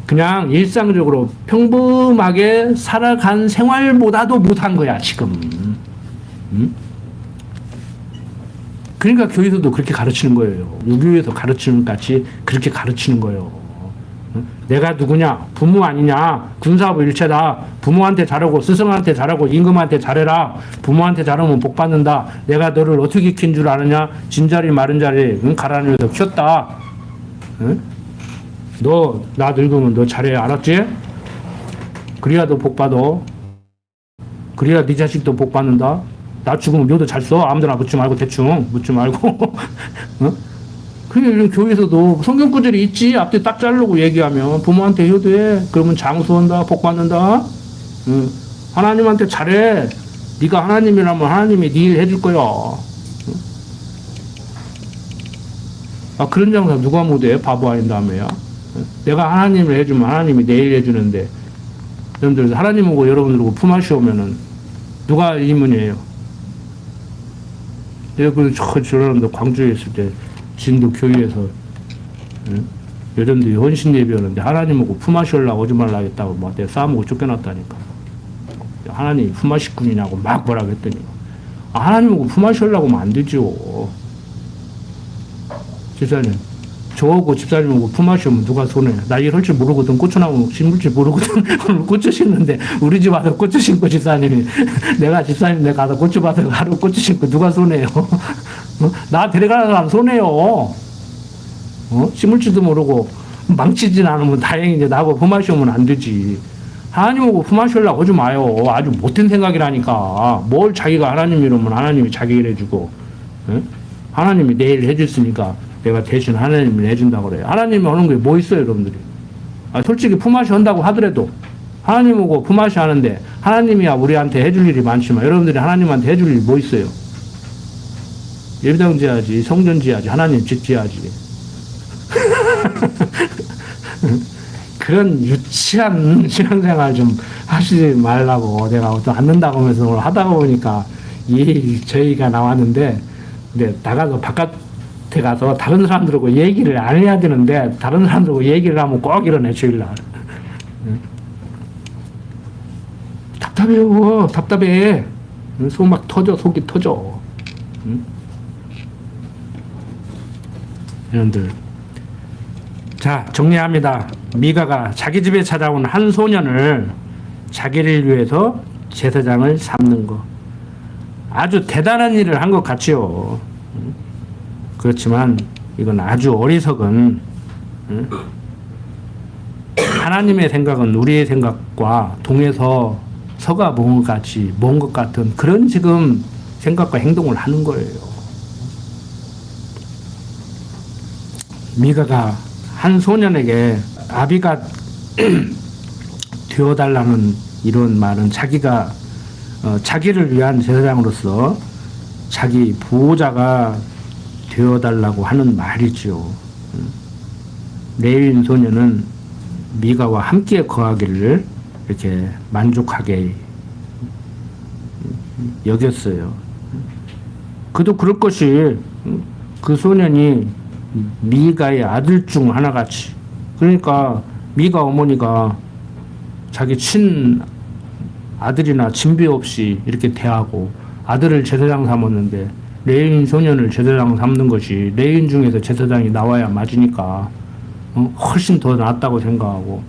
그냥 일상적으로 평범하게 살아간 생활보다도 못한 거야, 지금. 응? 그러니까 교회에서도 그렇게 가르치는 거예요. 유교에서 가르치는 것 같이 그렇게 가르치는 거예요. 응? 내가 누구냐? 부모 아니냐? 군사부 일체다. 부모한테 잘하고 스승한테 잘하고 임금한테 잘해라. 부모한테 잘하면 복 받는다. 내가 너를 어떻게 킨 줄 아느냐? 진자리 마른 자리 응? 가라앉혀서 키웠다. 응? 너 나 늙으면 너 잘해, 알았지? 그래야 너 복 받아. 그래야 네 자식도 복 받는다. 나 죽으면 묘도 잘 써. 아무데나 묻지 말고 대충 묻지 말고. 어? 그게 교회에서도 성경 구절이 있지. 앞뒤 딱 자르고 얘기하면 부모한테 효도해. 그러면 장수한다, 복 받는다. 응. 하나님한테 잘해. 네가 하나님이라면 하나님이 네 일 해줄 거야. 응? 아, 그런 장사 누가 못해? 바보 아닌 다음에야. 내가 하나님을 해주면 하나님이 내일 해주는데, 여러분들 하나님하고 여러분들하고 품앗이 오면은 누가 이문이에요? 내가 저런데 광주에 있을 때 진도 교회에서 여러분들이 헌신 예배하는데 하나님하고 품앗이 올라고 오지 말라 했다고 막 내가 싸움하고 쫓겨났다니까. 하나님 품앗이꾼이냐고 막 뭐라 그랬더니, 아, 하나님하고 품앗이 올라고 하면 안 되죠. 집사님, 저하고 집사님하고 품앗이 오면 누가 손해? 나 일 할 줄 모르거든. 고추나무 심을 줄 모르거든. 오늘 고추 심는데 우리 집 와서 고추 심고 집사님이 내가 집사님 내가 가서 고추 밭에 하루 고추 심고 누가 손해요? 나 데려가는 사람 손해요. 심을 줄도 모르고 망치진 않으면 다행이지. 나하고 품앗이 오면 안 되지. 하나님하고 품앗이 오려고 하지 마요. 아주 못된 생각이라니까. 뭘 자기가 하나님 이러면 하나님이 자기 일 해주고, 하나님이 내 일 해줬으니까 내가 대신 하나님이 해준다고 그래요. 하나님이 하는 게 뭐 있어요, 여러분들이? 아, 솔직히 품앗이 한다고 하더라도 하나님하고 품앗이 하는데 하나님이야 우리한테 해줄 일이 많지만 여러분들이 하나님한테 해줄 일이 뭐 있어요? 예배당 지어야지, 성전 지어야지, 하나님 집 지어야지. 그런 유치한 신앙생활 좀 하시지 말라고 내가 또 앉는다고 하면서 오늘 하다가 보니까 저희가 나왔는데, 근데 나가서 바깥에 가서 다른 사람들하고 얘기를 안 해야 되는데 다른 사람들하고 얘기를 하면 꼭 이러네, 주일날. 답답해요. 답답해. 속 막 터져, 속이 터져. 여러분들, 자, 정리합니다. 미가가 자기 집에 찾아온 한 소년을 자기를 위해서 제사장을 삼는 거, 아주 대단한 일을 한 것 같지요. 그렇지만 이건 아주 어리석은, 하나님의 생각은 우리의 생각과 동해서 서가 먼 것 같은 그런 지금 생각과 행동을 하는 거예요. 미가가 한 소년에게 아비가 되어달라는 이런 말은 자기가 자기를 위한 제사장으로서 자기 보호자가 되어달라고 하는 말이죠. 레위인 소년은 미가와 함께 거하기를 이렇게 만족하게 여겼어요. 그도 그럴 것이, 그 소년이 미가의 아들 중 하나같이, 그러니까 미가 어머니가 자기 친 아들이나 친비 없이 이렇게 대하고 아들을 제사장 삼았는데 레위인 소년을 제사장 삼는 것이 레위인 중에서 제사장이 나와야 맞으니까 훨씬 더 낫다고 생각하고,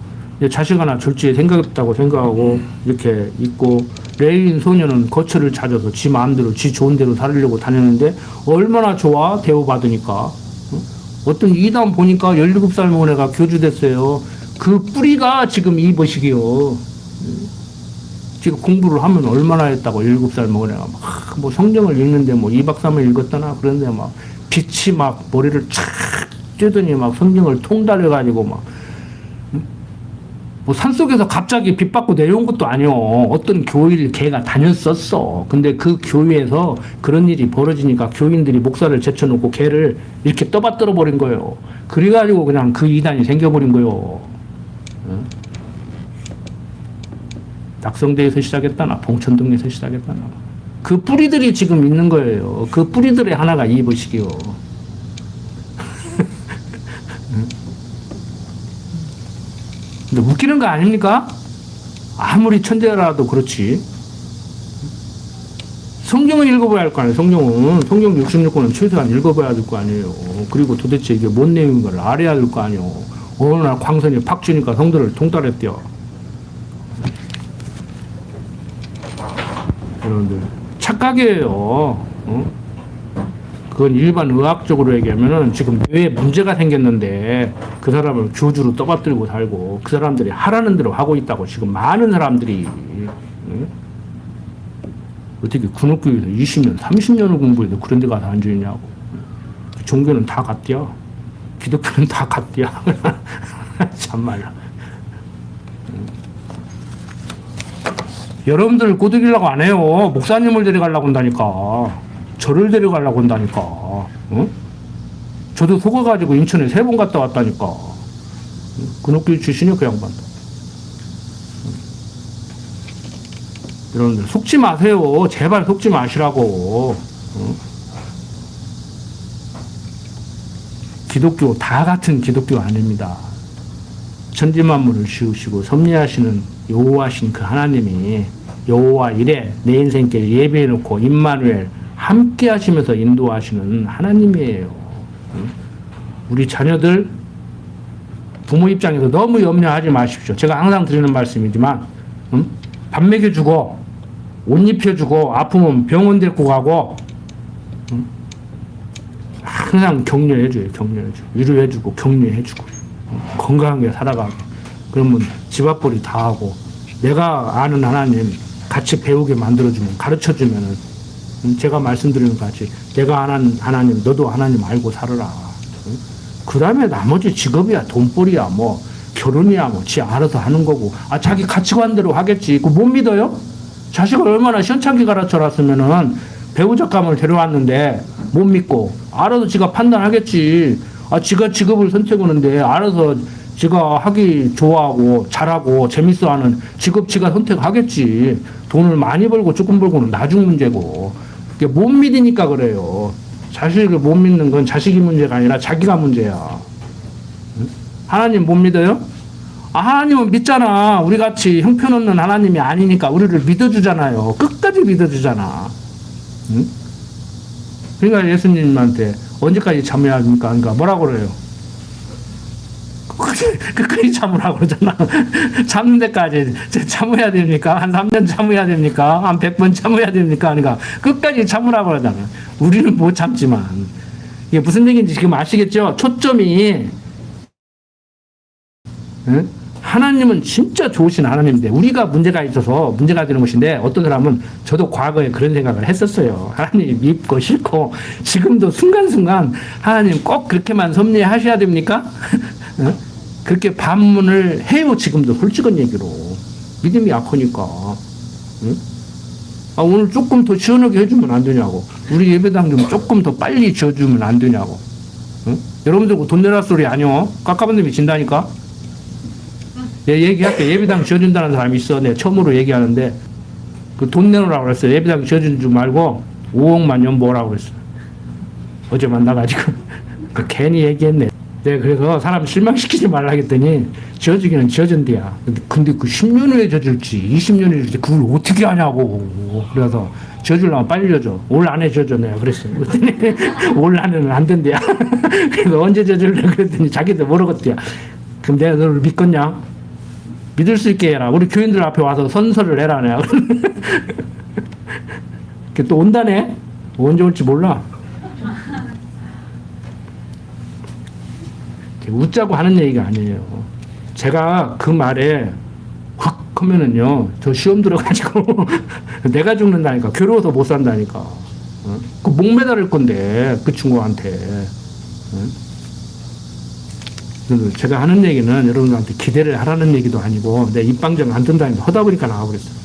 자식 하나 줄지 생각했다고 생각하고 이렇게 있고, 레위인 소년은 거처를 찾아서 지 마음대로 지 좋은 대로 살려고 다녔는데 얼마나 좋아, 대우받으니까. 어떤 이단 보니까 17살 먹은 애가 교주됐어요. 그 뿌리가 지금 이보시기요. 지금 공부를 하면 얼마나 했다고 17살 먹은 애가 막 뭐 성경을 읽는데 뭐 2박 3일 읽었다나 그런데 막 빛이 막 머리를 촥 쬐더니 막 성경을 통달해가지고 막 뭐 산속에서 갑자기 빛 받고 내려온 것도 아니요. 어떤 교회를 걔가 다녔었어. 근데 그 교회에서 그런 일이 벌어지니까 교인들이 목사를 제쳐놓고 걔를 이렇게 떠받들어 버린 거예요. 그래가지고 그냥 그 이단이 생겨버린 거예요. 응? 낙성대에서 시작했다나 봉천동에서 시작했다나 그 뿌리들이 지금 있는 거예요. 그 뿌리들의 하나가 이보시기요. 근데 웃기는 거 아닙니까? 아무리 천재라도 그렇지. 성경을 읽어봐야 할 거 아니에요. 성경 66권은 최소한 읽어봐야 될 거 아니에요. 그리고 도대체 이게 뭔 내용인가를 알아야 될 거 아니에요. 어느 날 광선이 팍 쥐니까 성도를 통달했대요. 여러분들 착각이에요. 어? 그건 일반 의학적으로 얘기하면은 지금 뇌에 문제가 생겼는데 그 사람을 교주로 떠받들고 살고 그 사람들이 하라는 대로 하고 있다고 지금 많은 사람들이 응? 어떻게 군옥교에서 20년, 30년을 공부해도 그런 데 가서 앉아있냐고. 종교는 다 같대야. 기독교는 다 같대야. 참말로. 여러분들 꼬드기려고 안 해요. 목사님을 데려가려고 한다니까. 저를 데려가려고 한다니까. 어? 저도 속아가지고 인천에 3번 갔다 왔다니까. 근옥교 출신이요, 그 양반도. 여러분들 속지 마세요. 제발 속지 마시라고. 어? 기독교 다 같은 기독교 아닙니다. 천지만물을 지으시고 섭리하시는 여호와신 그 하나님이 여호와 이래 내 인생길 예배해놓고 임마누엘 함께 하시면서 인도하시는 하나님이에요. 우리 자녀들 부모 입장에서 너무 염려하지 마십시오. 제가 항상 드리는 말씀이지만 밥 먹여주고 옷 입혀주고 아프면 병원 데리고 가고 항상 격려해줘요. 위로해주고 격려해주고 건강하게 살아가고 그러면 집 앞벌이 다 하고 내가 아는 하나님 같이 배우게 만들어주면 가르쳐주면은 제가 말씀드리는 것 같이 내가 아는 하나님 너도 하나님 알고 살아라. 그 다음에 나머지 직업이야 돈벌이야 뭐 결혼이야 뭐 지 알아서 하는 거고 자기 가치관대로 하겠지. 그거 못 믿어요? 자식을 얼마나 시원찮게 가르쳐놨으면은 배우작감을 데려왔는데 못 믿고 알아서 지가 판단하겠지. 지가 직업을 선택하는데 알아서 지가 하기 좋아하고 잘하고 재밌어하는 직업 지가 선택하겠지. 돈을 많이 벌고 조금 벌고는 나중 문제고. 그게 못 믿으니까 그래요. 자식을 못 믿는 건 자식이 문제가 아니라 자기가 문제야. 하나님 못 믿어요? 하나님은 믿잖아. 우리같이 형편없는 하나님이 아니니까 우리를 믿어주잖아요. 끝까지 믿어주잖아. 응? 그러니까 예수님한테 언제까지 참아야 합니까? 그러니까 뭐라고 그래요? 끝까지 참으라고 그러잖아. 참는 데까지 참아야 됩니까? 한 3년 참아야 됩니까? 한 100번 참아야 됩니까? 그러니까 끝까지 참으라고 그러잖아. 우리는 못 참지만. 이게 무슨 얘기인지 지금 아시겠죠? 초점이 응? 하나님은 진짜 좋으신 하나님인데 우리가 문제가 있어서 문제가 되는 것인데 어떤 사람은 저도 과거에 그런 생각을 했었어요. 하나님 믿고 싫고 지금도 순간순간 하나님 꼭 그렇게만 섭리하셔야 됩니까? 응? 그렇게 반문을 해요. 지금도 솔직한 얘기로 믿음이 약하니까. 응? 오늘 조금 더 시원하게 해주면 안 되냐고. 우리 예배당 좀 조금 더 빨리 지어주면 안 되냐고. 응? 여러분들 돈 내라 소리 아니요. 깎아본님이 진다니까. 얘기할게. 예배당 지어준다는 사람이 있어. 내가 처음으로 얘기하는데 그 돈 내놓으라고 그랬어요. 예배당 지어준 줄 말고 5억만 연보라고 그랬어. 어제 만나가지고 괜히 얘기했네. 내가 그래서 사람 실망시키지 말라 했더니 지어주기는 지어준대야. 근데 그 10년 후에 지어줄지 20년 후에 지어줄지 그걸 어떻게 하냐고. 그래서 지어주려면 빨리 지어줘. 올 안에 지어줘. 내가 그랬어요. 올 안에는 안 된대야. 그래서 언제 지어줄래 그랬더니 자기도 모르겠대야. 그럼 내가 너를 믿겠냐? 믿을 수 있게 해라. 우리 교인들 앞에 와서 선서를 해라. 내가. 또 온다네. 언제 올지 몰라. 웃자고 하는 얘기가 아니에요. 제가 그 말에 확 하면은요, 저 시험 들어가지고 내가 죽는다니까. 괴로워서 못 산다니까. 그 목 매달릴 건데, 그 친구한테. 제가 하는 얘기는 여러분들한테 기대를 하라는 얘기도 아니고, 내 입방정 안 든다니까 하다 보니까 나와버렸어.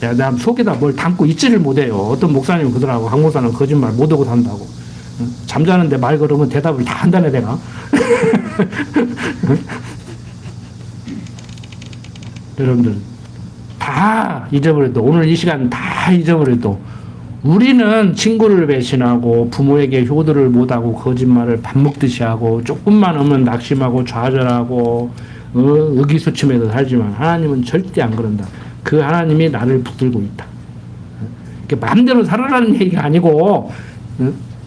내가 속에다 뭘 담고 있지를 못해요. 어떤 목사님은 그러더라고. 강 목사는 거짓말 못하고 산다고. 잠자는데 말 걸으면 대답을 다 한다네, 내가. 여러분들, 다 잊어버려도, 오늘 이 시간 다 잊어버려도, 우리는 친구를 배신하고, 부모에게 효도를 못하고, 거짓말을 밥 먹듯이 하고, 조금만 오면 낙심하고, 좌절하고, 의기소침해서 살지만, 하나님은 절대 안 그런다. 그 하나님이 나를 붙들고 있다. 마음대로 살아라는 얘기가 아니고,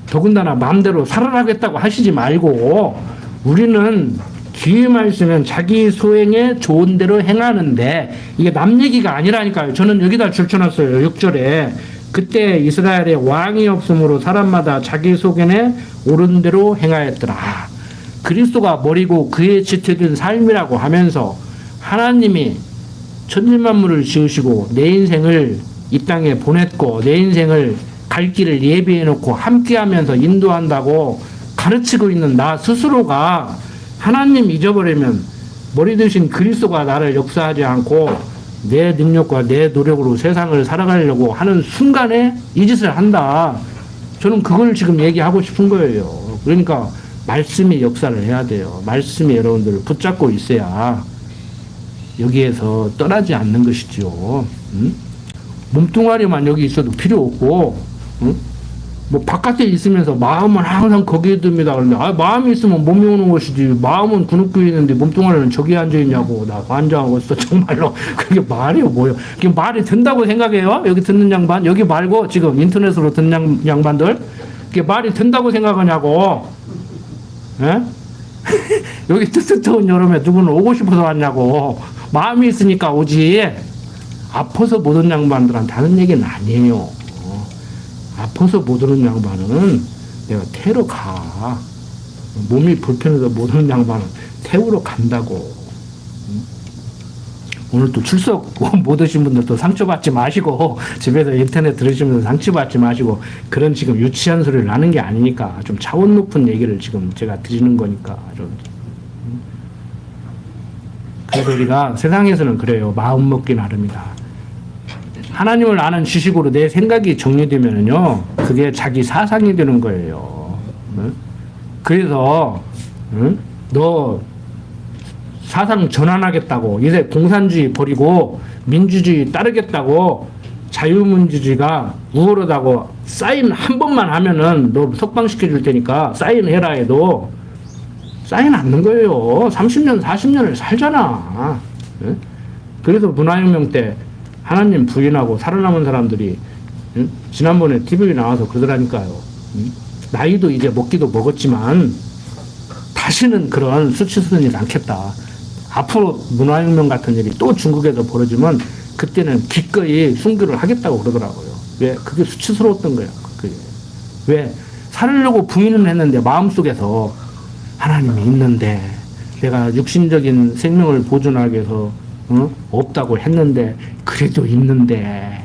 더군다나 마음대로 살아라겠다고 하시지 말고, 우리는 기회만 있으면 자기 소행에 좋은 대로 행하는데, 이게 남 얘기가 아니라니까요. 저는 여기다 줄쳐놨어요. 6절에. 그때 이스라엘에 왕이 없으므로 사람마다 자기 소견에 옳은 대로 행하였더라. 그리스도가 머리고 그의 지체된 삶이라고 하면서 하나님이 천지만물을 지으시고 내 인생을 이 땅에 보냈고 내 인생을 갈 길을 예비해 놓고 함께하면서 인도한다고 가르치고 있는 나 스스로가 하나님 잊어버리면 머리 대신 그리스도가 나를 역사하지 않고 내 능력과 내 노력으로 세상을 살아가려고 하는 순간에 이 짓을 한다. 저는 그걸 지금 얘기하고 싶은 거예요. 그러니까 말씀이 역사를 해야 돼요. 말씀이 여러분들을 붙잡고 있어야 여기에서 떠나지 않는 것이죠. 몸뚱아리만 여기 있어도 필요 없고, 뭐 바깥에 있으면서 마음은 항상 거기에 듭니다. 그런데 마음이 있으면 몸이 오는 것이지, 마음은 근육부에 있는데 몸뚱아리는 저기 앉아 있냐고. 나 환장하고 있어. 정말로 그게 말이요 뭐요? 그게 말이 된다고 생각해요? 여기 듣는 양반, 여기 말고 지금 인터넷으로 듣는 양반들, 그게 말이 된다고 생각하냐고. 예? 여기 뜨뜻한 여름에 누구는 오고 싶어서 왔냐고. 마음이 있으니까 오지. 아파서 못 온 양반들한테 하는 얘기는 아니에요. 아파서 못 오는 양반은 내가 태우러 가. 몸이 불편해서 못 오는 양반은 태우러 간다고. 오늘 또 출석 못 오신 분들도 상처받지 마시고, 집에서 인터넷 들으시면서 상처받지 마시고, 그런 지금 유치한 소리를 하는 게 아니니까, 좀 차원 높은 얘기를 지금 제가 드리는 거니까. 좀. 그래서 우리가 세상에서는 그래요. 마음 먹기 나름이다. 하나님을 아는 지식으로 내 생각이 정리되면요, 그게 자기 사상이 되는 거예요. 그래서 너 사상 전환하겠다고, 이제 공산주의 버리고 민주주의 따르겠다고, 자유민주주의가 우월하다고 사인 한 번만 하면은 너 석방시켜 줄 테니까 사인해라 해도 사인 않는 거예요. 30년 40년을 살잖아. 그래서 문화혁명 때 하나님 부인하고 살아남은 사람들이 지난번에 TV에 나와서 그러더라니까요. 나이도 이제 먹기도 먹었지만 다시는 그런 수치스러운 일 않겠다. 앞으로 문화혁명 같은 일이 또 중국에서 벌어지면 그때는 기꺼이 순교를 하겠다고 그러더라고요. 왜? 그게 수치스러웠던 거야. 그게. 왜? 살려고 부인은 했는데 마음속에서 하나님이 있는데, 내가 육신적인 생명을 보존하기 위해서 없다고 했는데 그래도 있는데.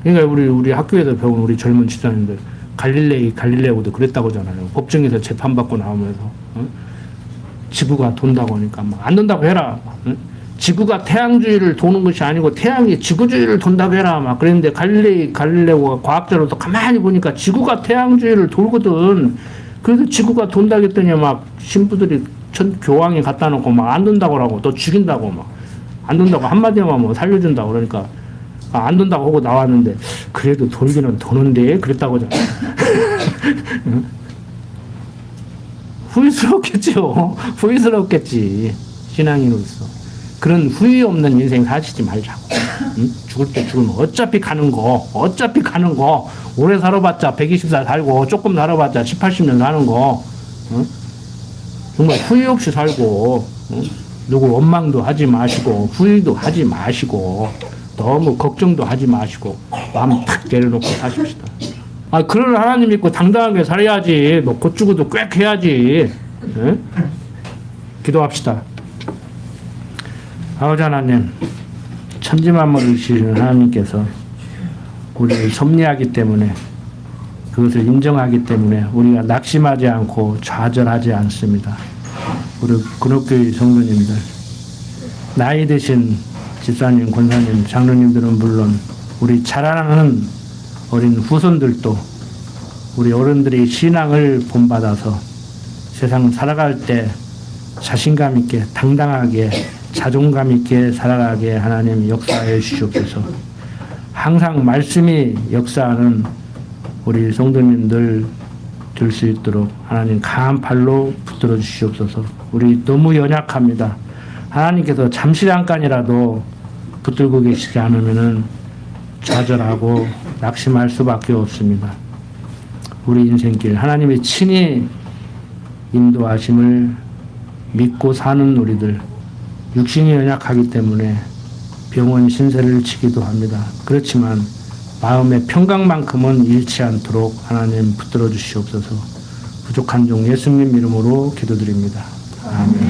그러니까 우리 학교에서 배운 우리 젊은 지도자님들, 갈릴레오도 그랬다고 하잖아요. 법정에서 재판받고 나오면서 지구가 돈다고 하니까 막 안 돈다고 해라. 지구가 태양주위를 도는 것이 아니고 태양이 지구주위를 돈다고 해라. 막 그랬는데 갈릴레오가 과학자로서 가만히 보니까 지구가 태양주위를 돌거든. 그래서 지구가 돈다고 했더니 막 신부들이 교황에 갖다 놓고 막 안 돈다고 하고 또 죽인다고 막 안 돈다고 한마디만 뭐 살려준다고 그러니까 안 돈다고 하고 나왔는데 그래도 돌기는 도는데 그랬다고 하잖아. 후회스럽겠죠. 후회스럽겠지. 신앙인으로서. 그런 후회 없는 인생 사시지 말자고. 죽을 때 죽으면 어차피 가는 거. 오래 살아봤자 120살 살고 조금 살아봤자 7, 80년 사는 거. 정말 후회 없이 살고, 누구 원망도 하지 마시고, 후회도 하지 마시고, 너무 걱정도 하지 마시고, 마음 탁 내려놓고 사십시다. 아, 그런 하나님 믿고 당당하게 살아야지. 뭐, 곧 죽어도 꽥 해야지. 예? 기도합시다. 아버지 하나님, 천지만물을 지으신 하나님께서 우리를 섭리하기 때문에, 그것을 인정하기 때문에 우리가 낙심하지 않고 좌절하지 않습니다. 우리 근옥교회 성도님들, 나이 드신 집사님, 권사님, 장로님들은 물론 우리 자라나는 어린 후손들도 우리 어른들의 신앙을 본받아서 세상 살아갈 때 자신감 있게, 당당하게, 자존감 있게 살아가게 하나님 역사해 주시옵소서. 항상 말씀이 역사하는 우리 성도님들 될 수 있도록 하나님 강한 팔로 붙들어 주시옵소서. 우리 너무 연약합니다. 하나님께서 잠시 잠깐이라도 붙들고 계시지 않으면은 좌절하고 낙심할 수밖에 없습니다. 우리 인생길 하나님의 친히 인도하심을 믿고 사는 우리들, 육신이 연약하기 때문에 병원 신세를 지기도 합니다. 그렇지만 마음의 평강만큼은 잃지 않도록 하나님 붙들어 주시옵소서. 부족한 종 예수님 이름으로 기도드립니다. 아멘.